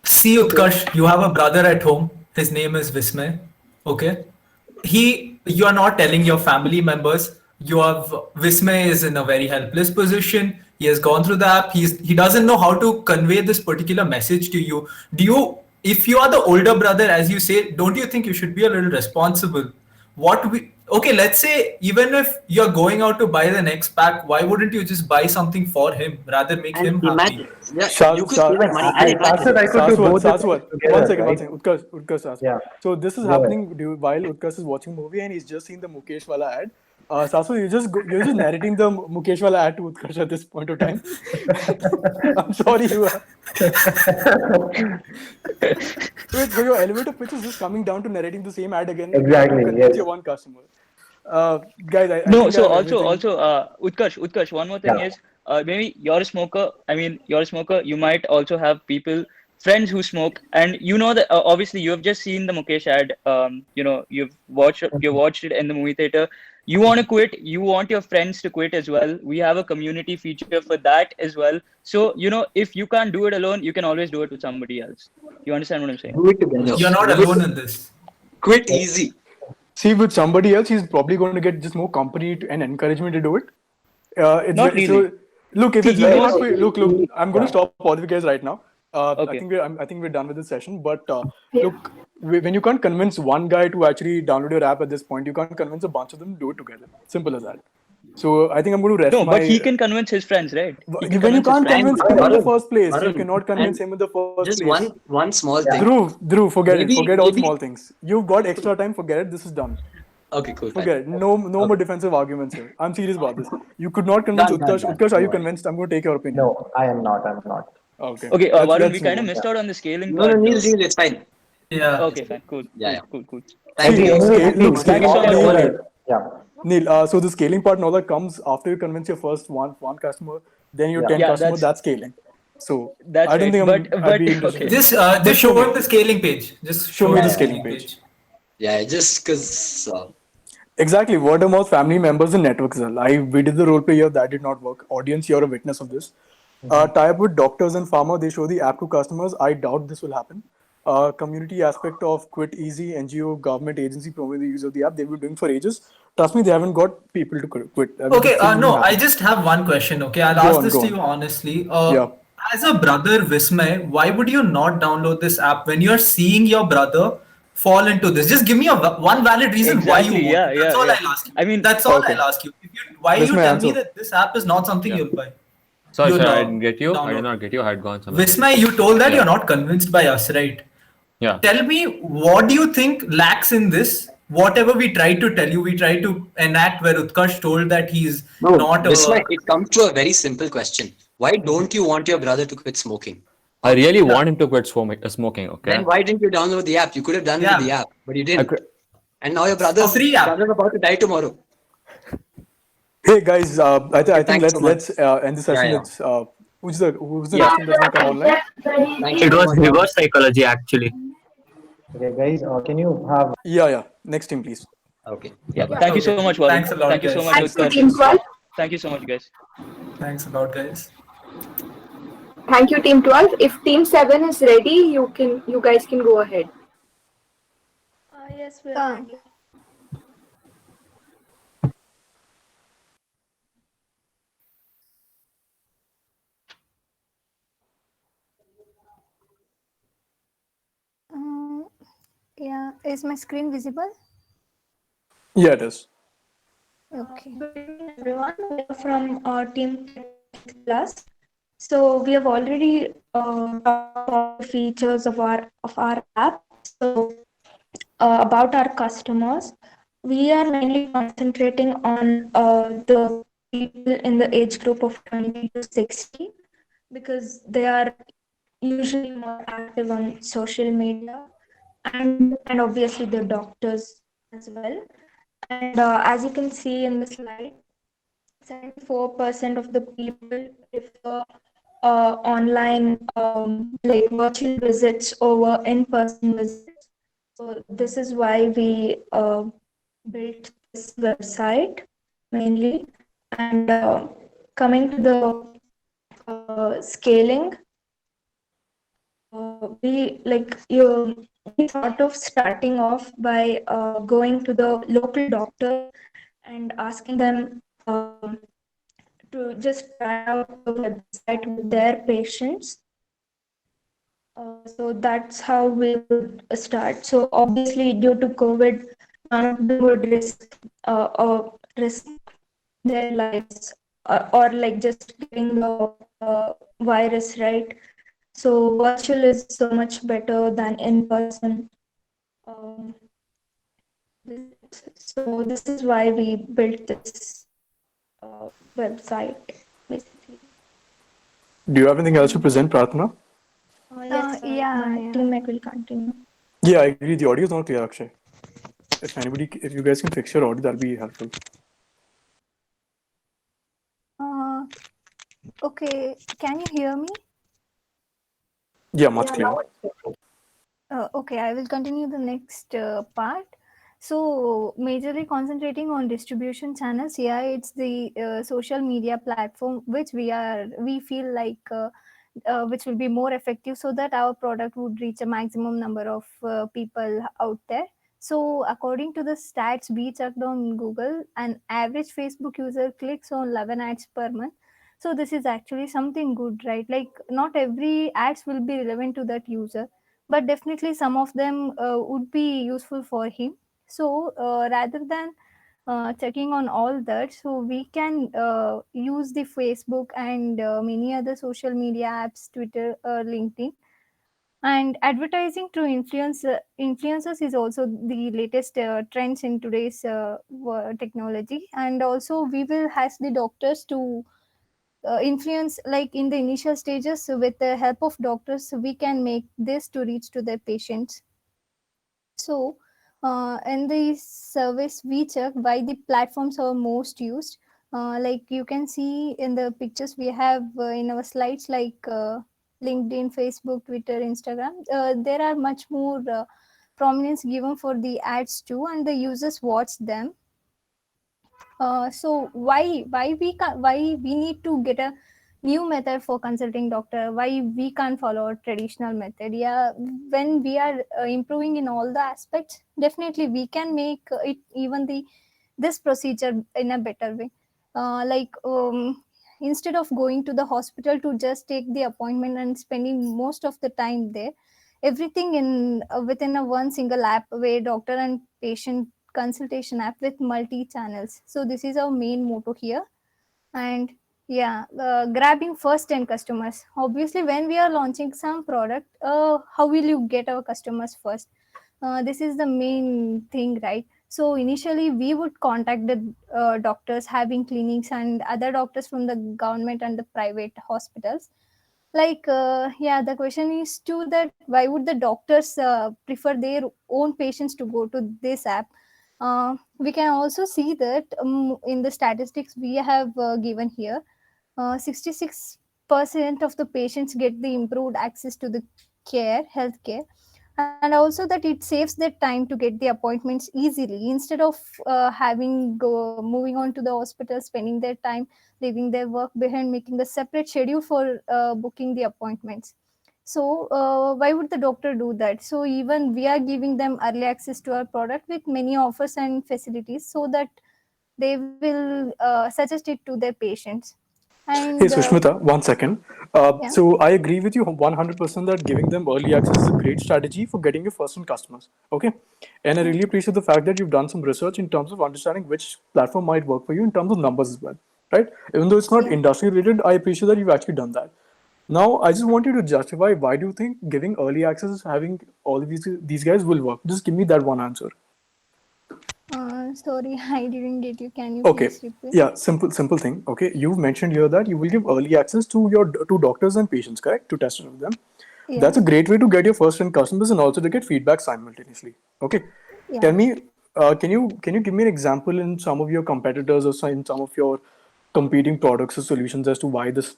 Speaker 7: See, Utkarsh, you have a brother at home. His name is Vismay. Okay. You are not telling your family members. Vismay is in a very helpless position. He has gone through the app. He doesn't know how to convey this particular message to you. If you are the older brother, as you say, don't you think you should be a little responsible? Okay, let's say even if you're going out to buy the next pack, why wouldn't you just buy something for him rather make him happy?
Speaker 9: Imagine, yeah,
Speaker 1: Shah-
Speaker 9: you could
Speaker 1: Shah-
Speaker 9: save that money. And imagine,
Speaker 3: Shashwat, I could do both the
Speaker 1: Shashwat,
Speaker 3: things together,
Speaker 1: one second.
Speaker 3: right?
Speaker 1: Utkarsh, Shashwat.
Speaker 3: Yeah.
Speaker 1: So this is
Speaker 3: Go ahead.
Speaker 1: happening while Utkarsh is watching movie and he's just seen the Mukesh Wala ad. Shashwat, you're just narrating the Mukesh Wala ad to Utkarsh at this point of time. I'm sorry, you are. Wait, so your elevator pitch is just coming down to narrating the same ad again.
Speaker 3: Exactly,
Speaker 1: To convince
Speaker 3: yes.
Speaker 1: your one customer. Guys, I
Speaker 8: No,
Speaker 1: think
Speaker 8: so
Speaker 1: I have
Speaker 8: also,
Speaker 1: everything.
Speaker 8: Utkarsh, one more thing
Speaker 3: Yeah.
Speaker 8: is, maybe you're a smoker. I mean, you're a smoker. You might also have friends who smoke, and you know that obviously you have just seen the Mukesh ad. You've watched it in the movie theater. You want to quit. You want your friends to quit as well. We have a community feature for that as well. So if you can't do it alone, you can always do it with somebody else. You understand what I'm saying?
Speaker 9: do it together.
Speaker 7: You're not alone in this.
Speaker 9: Quit easy.
Speaker 1: See, with somebody else, he's probably going to get just more company and encouragement to do it.
Speaker 8: Not really.
Speaker 1: Look, if
Speaker 8: See,
Speaker 1: it's
Speaker 8: he
Speaker 1: very
Speaker 8: knows-
Speaker 1: hard for you, look, I'm going to stop all of you guys right now.
Speaker 8: Okay.
Speaker 1: I think we're done with this session. But look, when you can't convince one guy to actually download your app at this point, you can't convince a bunch of them to do it together. Simple as that. So I think I'm going to rest
Speaker 8: No,
Speaker 1: my.
Speaker 8: but he can convince his friends, right? He can
Speaker 1: When you
Speaker 8: convince his
Speaker 1: can't
Speaker 8: friends.
Speaker 1: convince him in the
Speaker 9: Varun,
Speaker 1: first place, you
Speaker 9: Varun,
Speaker 1: cannot convince
Speaker 9: and
Speaker 1: him in the first
Speaker 9: Just
Speaker 1: place.
Speaker 9: one small thing.
Speaker 1: Dhruv, forget it.
Speaker 9: Maybe-
Speaker 1: Forget all
Speaker 9: maybe-
Speaker 1: small things. You've got extra time. Forget it. This is done.
Speaker 9: Okay, cool. fine.
Speaker 1: Forget it. No more defensive arguments here. I'm serious about this. You could not convince
Speaker 9: Done,
Speaker 1: Utkarsh.
Speaker 9: done.
Speaker 1: Utkarsh, are you
Speaker 9: Go on.
Speaker 1: convinced? I'm going to take your opinion.
Speaker 3: No, I am not.
Speaker 1: Okay.
Speaker 8: Okay,
Speaker 1: Let's-
Speaker 8: Varun,
Speaker 1: let's
Speaker 8: we
Speaker 1: move
Speaker 8: kind of
Speaker 1: on.
Speaker 8: missed out on the scaling
Speaker 9: No,
Speaker 8: part.
Speaker 9: Neil, it's fine.
Speaker 7: Yeah.
Speaker 8: Okay, fine, cool.
Speaker 9: Yeah,
Speaker 8: Cool.
Speaker 9: Thank
Speaker 1: See,
Speaker 9: you.
Speaker 1: look,
Speaker 8: Thank you so much,
Speaker 1: Neil,
Speaker 8: Varun.
Speaker 3: Yeah.
Speaker 1: Neil, so the scaling part and all that comes after you convince your first one customer, then your
Speaker 3: Yeah.
Speaker 1: 10
Speaker 8: Yeah,
Speaker 1: customers,
Speaker 8: that's-
Speaker 1: that's scaling. So
Speaker 8: That's
Speaker 1: I don't
Speaker 8: right.
Speaker 1: think
Speaker 8: But
Speaker 1: I'd be interested.
Speaker 8: okay.
Speaker 7: Just show him the scaling page. Just
Speaker 1: Show me
Speaker 7: him
Speaker 1: the scaling page.
Speaker 9: Yeah, just because.
Speaker 1: Exactly. Word of mouth, family members, and networks. We did the role play here. That did not work. Audience, you're a witness of this. Tie up with doctors and pharma. They show the app to customers. I doubt this will happen. Community aspect of Quit Easy, NGO, government agency promoting the use of the app. They've been doing for ages. Trust me, they haven't got people to quit.
Speaker 7: Okay,
Speaker 1: This thing
Speaker 7: no,
Speaker 1: will
Speaker 7: I
Speaker 1: happen.
Speaker 7: just have one question. Okay, I'll
Speaker 1: Go
Speaker 7: ask
Speaker 1: on,
Speaker 7: this
Speaker 1: go
Speaker 7: to
Speaker 1: on.
Speaker 7: you honestly.
Speaker 1: Yeah.
Speaker 7: As a brother, Vismay, why would you not download this app when you're seeing your brother fall into this? Just give me one valid reason why you
Speaker 8: Exactly,
Speaker 7: won't.
Speaker 8: yeah,
Speaker 7: That's
Speaker 8: yeah,
Speaker 7: all
Speaker 8: yeah.
Speaker 7: I'll ask you.
Speaker 8: I mean-
Speaker 7: that's all
Speaker 1: Okay.
Speaker 7: I'll ask you. Why you
Speaker 1: Vismay,
Speaker 7: tell
Speaker 1: answer.
Speaker 7: me that this app is not something you'll buy?
Speaker 11: Sorry,
Speaker 7: You'll,
Speaker 11: sir, I didn't get you. I
Speaker 7: download.
Speaker 11: did not get you. I had gone somewhere.
Speaker 7: Vismay, you told that
Speaker 11: Yeah.
Speaker 7: you're not convinced by us, right?
Speaker 11: Yeah.
Speaker 7: Tell me, what do you think lacks in this? Whatever we tried to tell you, we tried to enact where Utkarsh told that he's not a...
Speaker 9: Vismay, it comes to a very simple question. Why don't you want your brother to quit smoking?
Speaker 11: I really want him to quit smoking, okay?
Speaker 9: Then why didn't you download the app? You could have done it
Speaker 7: Yeah.
Speaker 9: with the app, but you
Speaker 11: I
Speaker 9: didn't.
Speaker 11: could-
Speaker 9: And now your brother's
Speaker 7: A free app.
Speaker 9: about to die tomorrow.
Speaker 1: Hey guys, I think
Speaker 9: thanks so much.
Speaker 1: let's end the session.
Speaker 9: Yeah.
Speaker 1: Let's who's the
Speaker 8: Yeah.
Speaker 1: next one that's gonna come online?
Speaker 9: Thank you
Speaker 10: It
Speaker 9: so
Speaker 10: was
Speaker 9: much.
Speaker 10: reverse psychology actually.
Speaker 3: Okay, guys, can you have
Speaker 1: Yeah. Next team, please.
Speaker 9: Okay.
Speaker 8: Yeah. Thank you so
Speaker 7: Okay.
Speaker 8: much, Varun.
Speaker 7: Thanks a lot,
Speaker 8: Thank you so
Speaker 7: guys.
Speaker 8: much,
Speaker 4: Thanks to
Speaker 8: Utkarsh.
Speaker 4: Team 12.
Speaker 8: Thank you so much, guys.
Speaker 7: Thanks a lot, guys.
Speaker 4: Thank you, Team 12. If Team 7 is ready, you guys can go ahead.
Speaker 12: Yes, we're ready. Yeah, is my screen visible?
Speaker 1: Yeah, it is.
Speaker 12: Okay. Good evening, everyone. We are from Team Plus. So we have already talked about the features of our app. So about our customers, we are mainly concentrating on the people in the age group of 20 to 60 because they are usually more active on social media and obviously the doctors as well. And as you can see in the slide, 74% of the people prefer online like virtual visits over in-person visits. So this is why we built this website mainly. And coming to the scaling, we thought of starting off by going to the local doctor and asking them to just try out the website with their patients. So that's how we would start. So obviously, due to COVID, none of them would risk their lives or like just getting the virus, right? So virtual is so much better than in person. Um, so this is why we built this website, basically.
Speaker 1: Do you have anything else to present, Pratna?
Speaker 12: Yes, my teammate will continue.
Speaker 1: Yeah, I agree. The audio is not clear, Akshay. If you guys can fix your audio, that'll be helpful.
Speaker 12: Okay, can you hear me?
Speaker 1: Yeah, much clearer.
Speaker 12: Okay, I will continue the next part. So, majorly concentrating on distribution channels. Yeah, it's the social media platform which we feel like which will be more effective so that our product would reach a maximum number of people out there. So, according to the stats we checked on Google, an average Facebook user clicks on 11 ads per month. So, this is actually something good, right? Like, not every ads will be relevant to that user, but definitely some of them would be useful for him. So, rather than checking on all that, so we can use the Facebook and many other social media apps, Twitter, LinkedIn. And advertising through influencers is also the latest trends in today's technology. And also we will ask the doctors to influence, like in the initial stages. So with the help of doctors we can make this to reach to their patients. So in the service we check why the platforms are most used. Like you can see in the pictures we have in our slides, like LinkedIn, Facebook, Twitter, Instagram. There are much more prominence given for the ads too, and the users watch them. So why we need to get a new method for consulting doctor? Why we can't follow a traditional method? Yeah, when we are improving in all the aspects, definitely we can make it even this procedure in a better way. Instead of going to the hospital to just take the appointment and spending most of the time there, everything in within a one single app where doctor and patient consultation app with multi channels. So this is our main motto here. And yeah, grabbing first 10 customers. Obviously when we are launching some product, how will you get our customers first? This is the main thing, right? So initially we would contact the doctors having clinics and other doctors from the government and the private hospitals. Yeah, the question is too that why would the doctors prefer their own patients to go to this app? We can also see that in the statistics we have given here, 66% of the patients get the improved access to the health care, and also that it saves their time to get the appointments easily instead of moving on to the hospital, spending their time, leaving their work behind, making a separate schedule for booking the appointments. So why would the doctor do that? So even we are giving them early access to our product with many offers and facilities so that they will suggest it to their patients.
Speaker 1: Hey,
Speaker 12: And
Speaker 1: Sushmita, 1 second.
Speaker 12: yeah.
Speaker 1: So I agree with you 100% that giving them early access is a great strategy for getting your first in customers. Okay. And I really appreciate the fact that you've done some research in terms of understanding which platform might work for you in terms of numbers as well. Right. Even though it's not industry related, I appreciate that you've actually done that. Now, I just want you to justify why do you think giving early access, having all of these guys will work? Just give me that one answer.
Speaker 12: Sorry, I didn't get you. Can you
Speaker 1: Okay.
Speaker 12: please repeat?
Speaker 1: Yeah, simple thing. Okay, you've mentioned here that you will give early access to your to doctors and patients, correct? To test it with them.
Speaker 12: Yeah.
Speaker 1: That's a great way to get your first in customers and also to get feedback simultaneously. Okay.
Speaker 12: Yeah.
Speaker 1: Tell me, can you give me an example in some of your competitors or in some of your competing products or solutions as to why this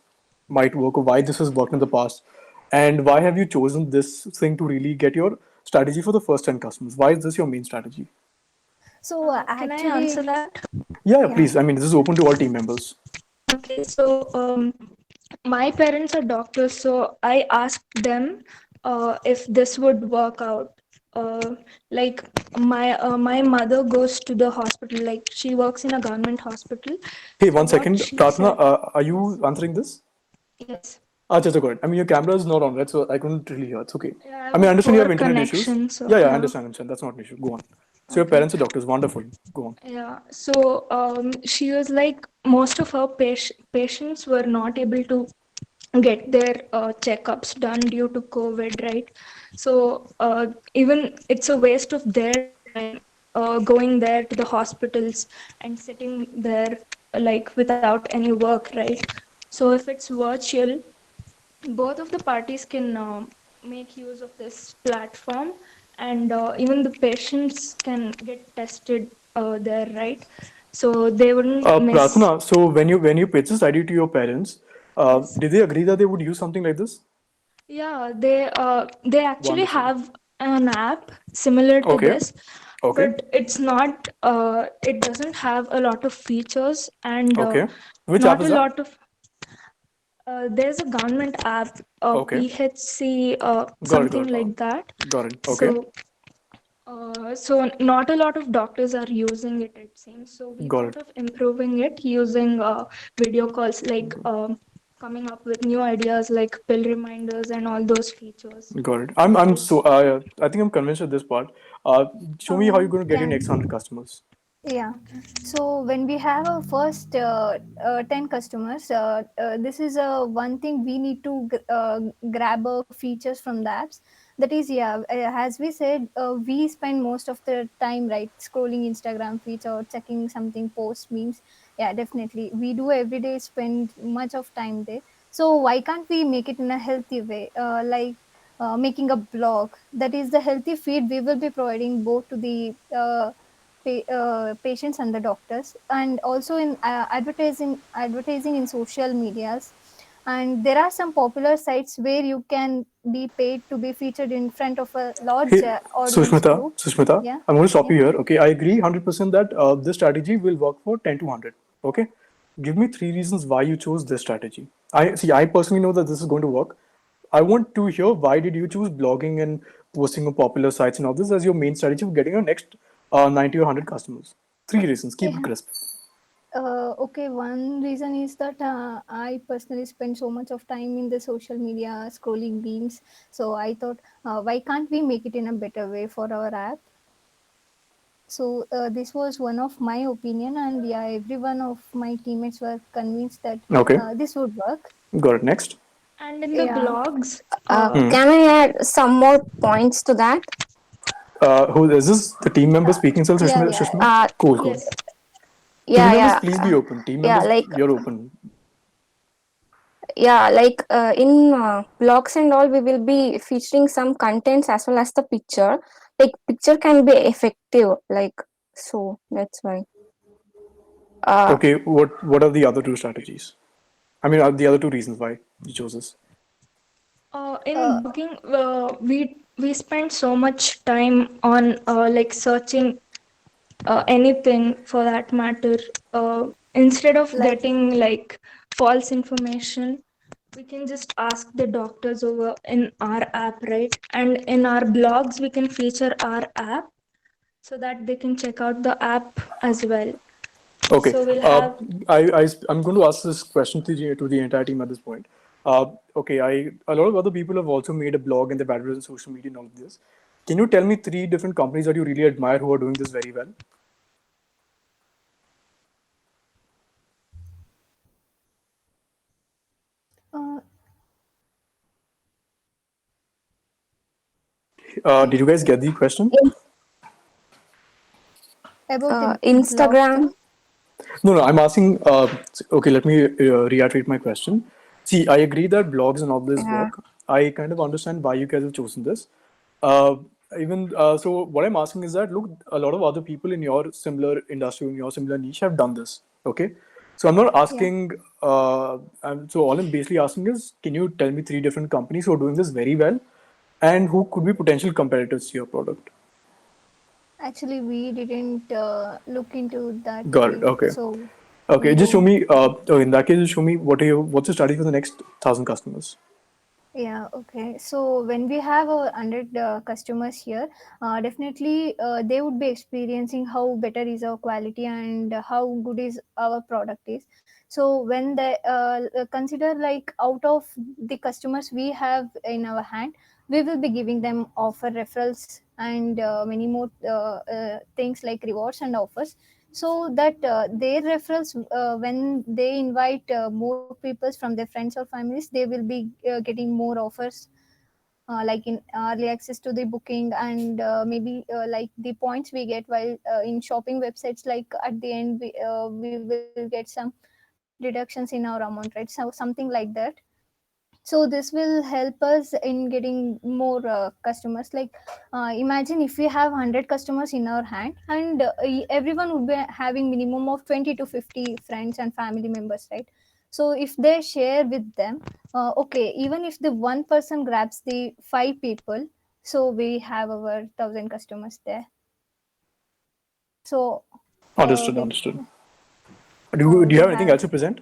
Speaker 1: might work or why this has worked in the past, and why have you chosen this thing to really get your strategy for the first 10 customers? Why is this your main strategy?
Speaker 12: So
Speaker 13: Can I
Speaker 12: actually,
Speaker 13: answer that?
Speaker 1: Yeah,
Speaker 12: yeah.
Speaker 1: please. I mean, this is open to all team members.
Speaker 13: Okay, so my parents are doctors, so I asked them if this would work out. Like my mother goes to the hospital, like she works in a government hospital.
Speaker 1: Hey,
Speaker 13: So
Speaker 1: one
Speaker 13: what
Speaker 1: second,
Speaker 13: she
Speaker 1: Pratna,
Speaker 13: said,
Speaker 1: are you answering this?
Speaker 13: yes.
Speaker 1: Acha, go ahead. I mean, your camera is not on, right? So I couldn't really hear. It's okay.
Speaker 13: Yeah, I
Speaker 1: I mean, I
Speaker 13: have
Speaker 1: understand you
Speaker 13: poor
Speaker 1: have internet issues.
Speaker 13: connection, so
Speaker 1: Yeah, I
Speaker 13: yeah.
Speaker 1: understand. That's not an issue. Go on. So your
Speaker 13: Okay.
Speaker 1: parents are doctors. Wonderful. Go on.
Speaker 13: Yeah, so she was like, most of her patients were not able to get their checkups done due to COVID, right? So even it's a waste of their time going there to the hospitals and sitting there like without any work, right? So if it's virtual, both of the parties can make use of this platform, and even the patients can get tested there, right? So they wouldn't miss.
Speaker 1: Pratna, so when you pitched this idea to your parents,
Speaker 13: Yes.
Speaker 1: did they agree that they would use something like this?
Speaker 13: Yeah, they actually
Speaker 1: Wonderful.
Speaker 13: have an app similar to
Speaker 1: Okay.
Speaker 13: this,
Speaker 1: Okay.
Speaker 13: but it's not. It doesn't have a lot of features, and
Speaker 1: Okay. Which app
Speaker 13: not
Speaker 1: is
Speaker 13: a
Speaker 1: that?
Speaker 13: lot of. There's a government app,
Speaker 1: Okay.
Speaker 13: PHC,
Speaker 1: Got it.
Speaker 13: something
Speaker 1: Got it.
Speaker 13: like that.
Speaker 1: Got it. Okay.
Speaker 13: So not a lot of doctors are using it, it seems. So we
Speaker 1: Got
Speaker 13: thought
Speaker 1: it.
Speaker 13: of improving it using video calls, like coming up with new ideas like pill reminders and all those features.
Speaker 1: Got it. I'm
Speaker 13: Yes.
Speaker 1: so I think I'm convinced at this part. Show me how you're going to get your
Speaker 12: Yeah.
Speaker 1: next 100 customers.
Speaker 12: Yeah. So when we have our first 10 customers, this is one thing we need to grab features from the apps. That is, yeah, as we said, we spend most of the time, right, scrolling Instagram feeds or checking something, post memes. Yeah, definitely. We do every day spend much of time there. So why can't we make it in a healthy way? Like making a blog. That is the healthy feed we will be providing both to the patients and the doctors, and also in advertising in social medias. And there are some popular sites where you can be paid to be featured in front of a large
Speaker 1: Hey,
Speaker 12: audience group.
Speaker 1: Sushmita,
Speaker 12: Yeah.
Speaker 1: I'm going to stop
Speaker 12: Yeah.
Speaker 1: you here. Okay, I agree 100% that this strategy will work for 10 to 100. Okay, give me 3 reasons why you chose this strategy. I personally know that this is going to work. I want to hear why did you choose blogging and posting on popular sites and all this as your main strategy for getting your next 90 or 100 customers. 3 reasons. Keep it
Speaker 12: Yeah.
Speaker 1: crisp.
Speaker 12: Okay, one reason is that I personally spend so much of time in the social media scrolling memes. So I thought, why can't we make it in a better way for our app? So this was one of my opinion, and yeah, every one of my teammates were convinced that
Speaker 1: Okay,
Speaker 12: this would work.
Speaker 1: got it. Next.
Speaker 13: And in the
Speaker 12: Yeah.
Speaker 13: blogs,
Speaker 1: Hmm.
Speaker 14: Can I add some more points to that?
Speaker 1: Who is this? The team member speaking, Sir
Speaker 12: Yeah,
Speaker 1: Sushmita?
Speaker 12: yeah.
Speaker 1: Sushma?
Speaker 14: Uh,
Speaker 1: Cool.
Speaker 13: yes.
Speaker 1: Team
Speaker 14: yeah,
Speaker 1: members,
Speaker 14: yeah,
Speaker 1: please be open. Team
Speaker 14: yeah.
Speaker 1: members,
Speaker 14: Like,
Speaker 1: you're open.
Speaker 14: in blogs and all, we will be featuring some contents as well as the picture. Like, picture can be effective. Like, So that's why.
Speaker 1: Okay, what are the other two strategies? I mean, are the other two reasons why you chose this?
Speaker 13: In blogging, we spend so much time on like searching anything for that matter. Instead of getting like false information, we can just ask the doctors over in our app, right? And in our blogs, we can feature our app so that they can check out the app as well.
Speaker 1: Okay,
Speaker 13: So we'll have
Speaker 1: I'm going to ask this question to the entire team at this point. Okay, a lot of other people have also made a blog and they've advertised on social media and all of this. Can you tell me 3 different companies that you really admire who are doing this very well? Did you guys get the question?
Speaker 12: About the
Speaker 14: Instagram.
Speaker 1: No, I'm asking. Okay, let me reiterate my question. See, I agree that blogs and all this
Speaker 14: Yeah.
Speaker 1: work. I kind of understand why you guys have chosen this. Even so, what I'm asking is that look, a lot of other people in your similar industry, in your similar niche, have done this. Okay, so I'm not asking. So all I'm basically asking is, can you tell me 3 different companies who are doing this very well, and who could be potential competitors to your product?
Speaker 12: Actually, we didn't look into that
Speaker 1: Got it.
Speaker 12: way.
Speaker 1: Okay.
Speaker 12: So
Speaker 1: Okay,
Speaker 12: we
Speaker 1: just show
Speaker 12: don't.
Speaker 1: me. In that case, just show me what's your strategy for the next 1,000 customers.
Speaker 12: Yeah, okay. So when we have 100 customers here, definitely they would be experiencing how better is our quality and how good is our product is. So when they consider like out of the customers we have in our hand, we will be giving them offer referrals and many more things like rewards and offers, so that their referrals, when they invite more people from their friends or families, they will be getting more offers, like in early access to the booking, and maybe like the points we get while in shopping websites, like at the end we will get some deductions in our amount, right? So something like that. So this will help us in getting more customers. Like imagine if we have 100 customers in our hand, and everyone would be having minimum of 20 to 50 friends and family members, right? So if they share with them, okay, even if the one person grabs the 5 people, so we have our 1,000 customers there. So
Speaker 1: Understood.
Speaker 12: with
Speaker 1: Understood. Do you
Speaker 12: we
Speaker 1: have anything
Speaker 12: have
Speaker 1: else to present?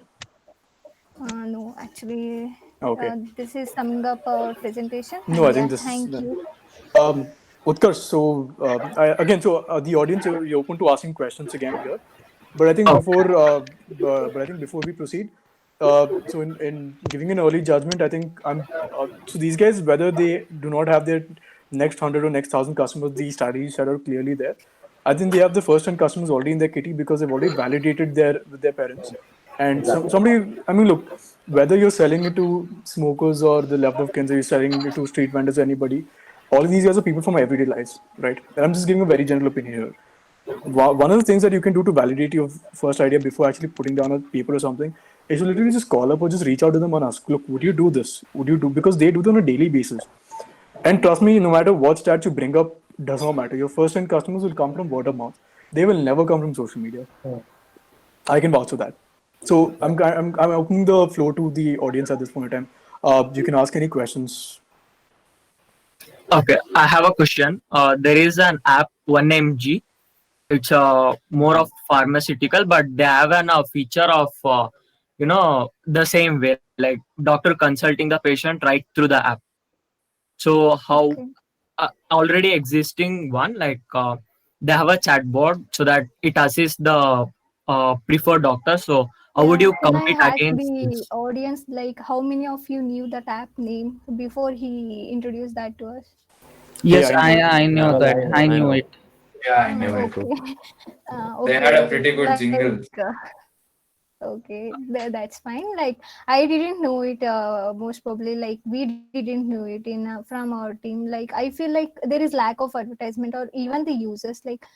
Speaker 12: no, actually,
Speaker 1: Okay.
Speaker 12: this is summing up our presentation,
Speaker 1: No,
Speaker 12: and
Speaker 1: I
Speaker 12: yeah,
Speaker 1: think this is
Speaker 12: thank
Speaker 1: done.
Speaker 12: you.
Speaker 1: Utkarsh, so the audience, you're open to asking questions again here, but I think before we proceed, so in giving an early judgment, I think so these guys, whether they do not have their next 100 or next 1,000 customers, the strategies that are clearly there. I think they have the first 10 customers already in their kitty because they've already validated with their parents. And somebody, I mean, look, whether you're selling it to smokers or the left of kins, or you're selling it to street vendors, anybody, all of these guys are people from everyday lives, right? And I'm just giving a very general opinion here. One of the things that you can do to validate your first idea before actually putting down a paper or something is to literally just call up or just reach out to them and ask, look, would you do this? Would you do? Because they do it on a daily basis. And trust me, no matter what stats you bring up, does not matter. Your first 10 customers will come from word of mouth. They will never come from social media. I can vouch for that. So I'm opening the floor to the audience at this point in time. You can ask any questions.
Speaker 10: Okay, I have a question. There is an app, 1MG. It's more of pharmaceutical, but they have an feature of the same way, like doctor consulting the patient right through the app. So how
Speaker 12: Okay.
Speaker 10: already existing one, like they have a chatbot so that it assists the preferred doctor. So how would you
Speaker 12: Can I
Speaker 10: compete
Speaker 12: ask
Speaker 10: against
Speaker 12: the
Speaker 10: this?
Speaker 12: audience, like, how many of you knew that app name before he introduced that to us?
Speaker 1: Hey,
Speaker 15: Yes,
Speaker 1: I knew it.
Speaker 15: I know
Speaker 11: Yeah,
Speaker 15: that. I
Speaker 11: I
Speaker 15: knew
Speaker 11: know.
Speaker 15: it.
Speaker 6: Yeah, I knew it.
Speaker 12: Okay.
Speaker 6: They had a
Speaker 12: Okay.
Speaker 6: pretty good
Speaker 12: Like,
Speaker 6: jingle.
Speaker 12: okay, that's fine. Like, I didn't know it. Most probably, like, we didn't know it in from our team. Like, I feel like there is lack of advertisement or even the users. Like,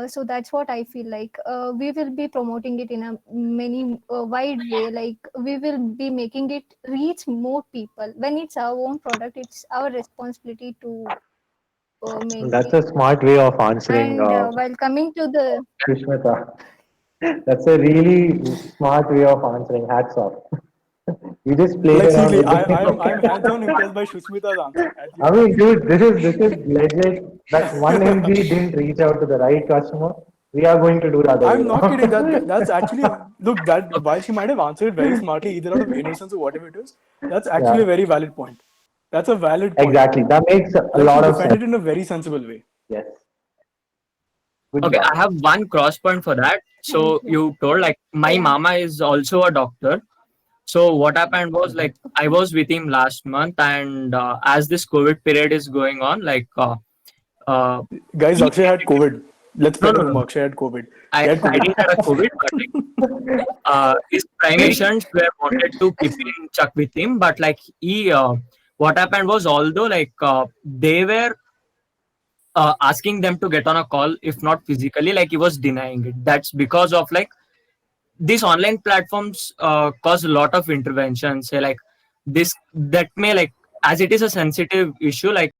Speaker 12: so that's what I feel like. We will be promoting it in a many wide way. Like, we will be making it reach more people. When it's our own product, it's our responsibility to mainly.
Speaker 3: That's a smart way of answering,
Speaker 12: And while coming to the
Speaker 3: Sushmita. That's a really smart way of answering. Hats off. You just played
Speaker 1: Like
Speaker 3: around
Speaker 1: seriously,
Speaker 3: with
Speaker 1: I'm
Speaker 3: it.
Speaker 1: hands-on impressed by Shushmita's answer. As you
Speaker 3: I
Speaker 1: know.
Speaker 3: mean, dude, this is legit. That one MG didn't reach out to the right customer. We are going to do the other way
Speaker 1: I'm not kidding.
Speaker 3: around.
Speaker 1: That's actually look that while she might have answered very smartly, either out of innocence or whatever it is, that's actually
Speaker 3: Yeah,
Speaker 1: a very valid point. That's a valid point.
Speaker 3: exactly. That makes a
Speaker 1: Like she
Speaker 3: lot of
Speaker 1: defended
Speaker 3: sense.
Speaker 1: it in a very sensible way.
Speaker 3: Yes. Good
Speaker 10: Okay,
Speaker 3: job.
Speaker 10: I have one cross point for that. So you told like my
Speaker 12: yeah.
Speaker 10: mama is also a doctor. So what happened was like I was with him last month, and as this COVID period is going on,
Speaker 1: Guys,
Speaker 10: he,
Speaker 1: Akshay had COVID. Let's
Speaker 10: no,
Speaker 1: tell
Speaker 10: no,
Speaker 1: him
Speaker 10: no.
Speaker 1: Akshay had COVID.
Speaker 10: I,
Speaker 1: He had
Speaker 10: I
Speaker 1: COVID.
Speaker 10: didn't have a COVID, but his clinicians were wanted to keep in check with him, but like what happened was although they were asking them to get on a call, if not physically, like he was denying it. That's because of like these online platforms cause a lot of intervention. Say like this that may like as it is a sensitive issue, like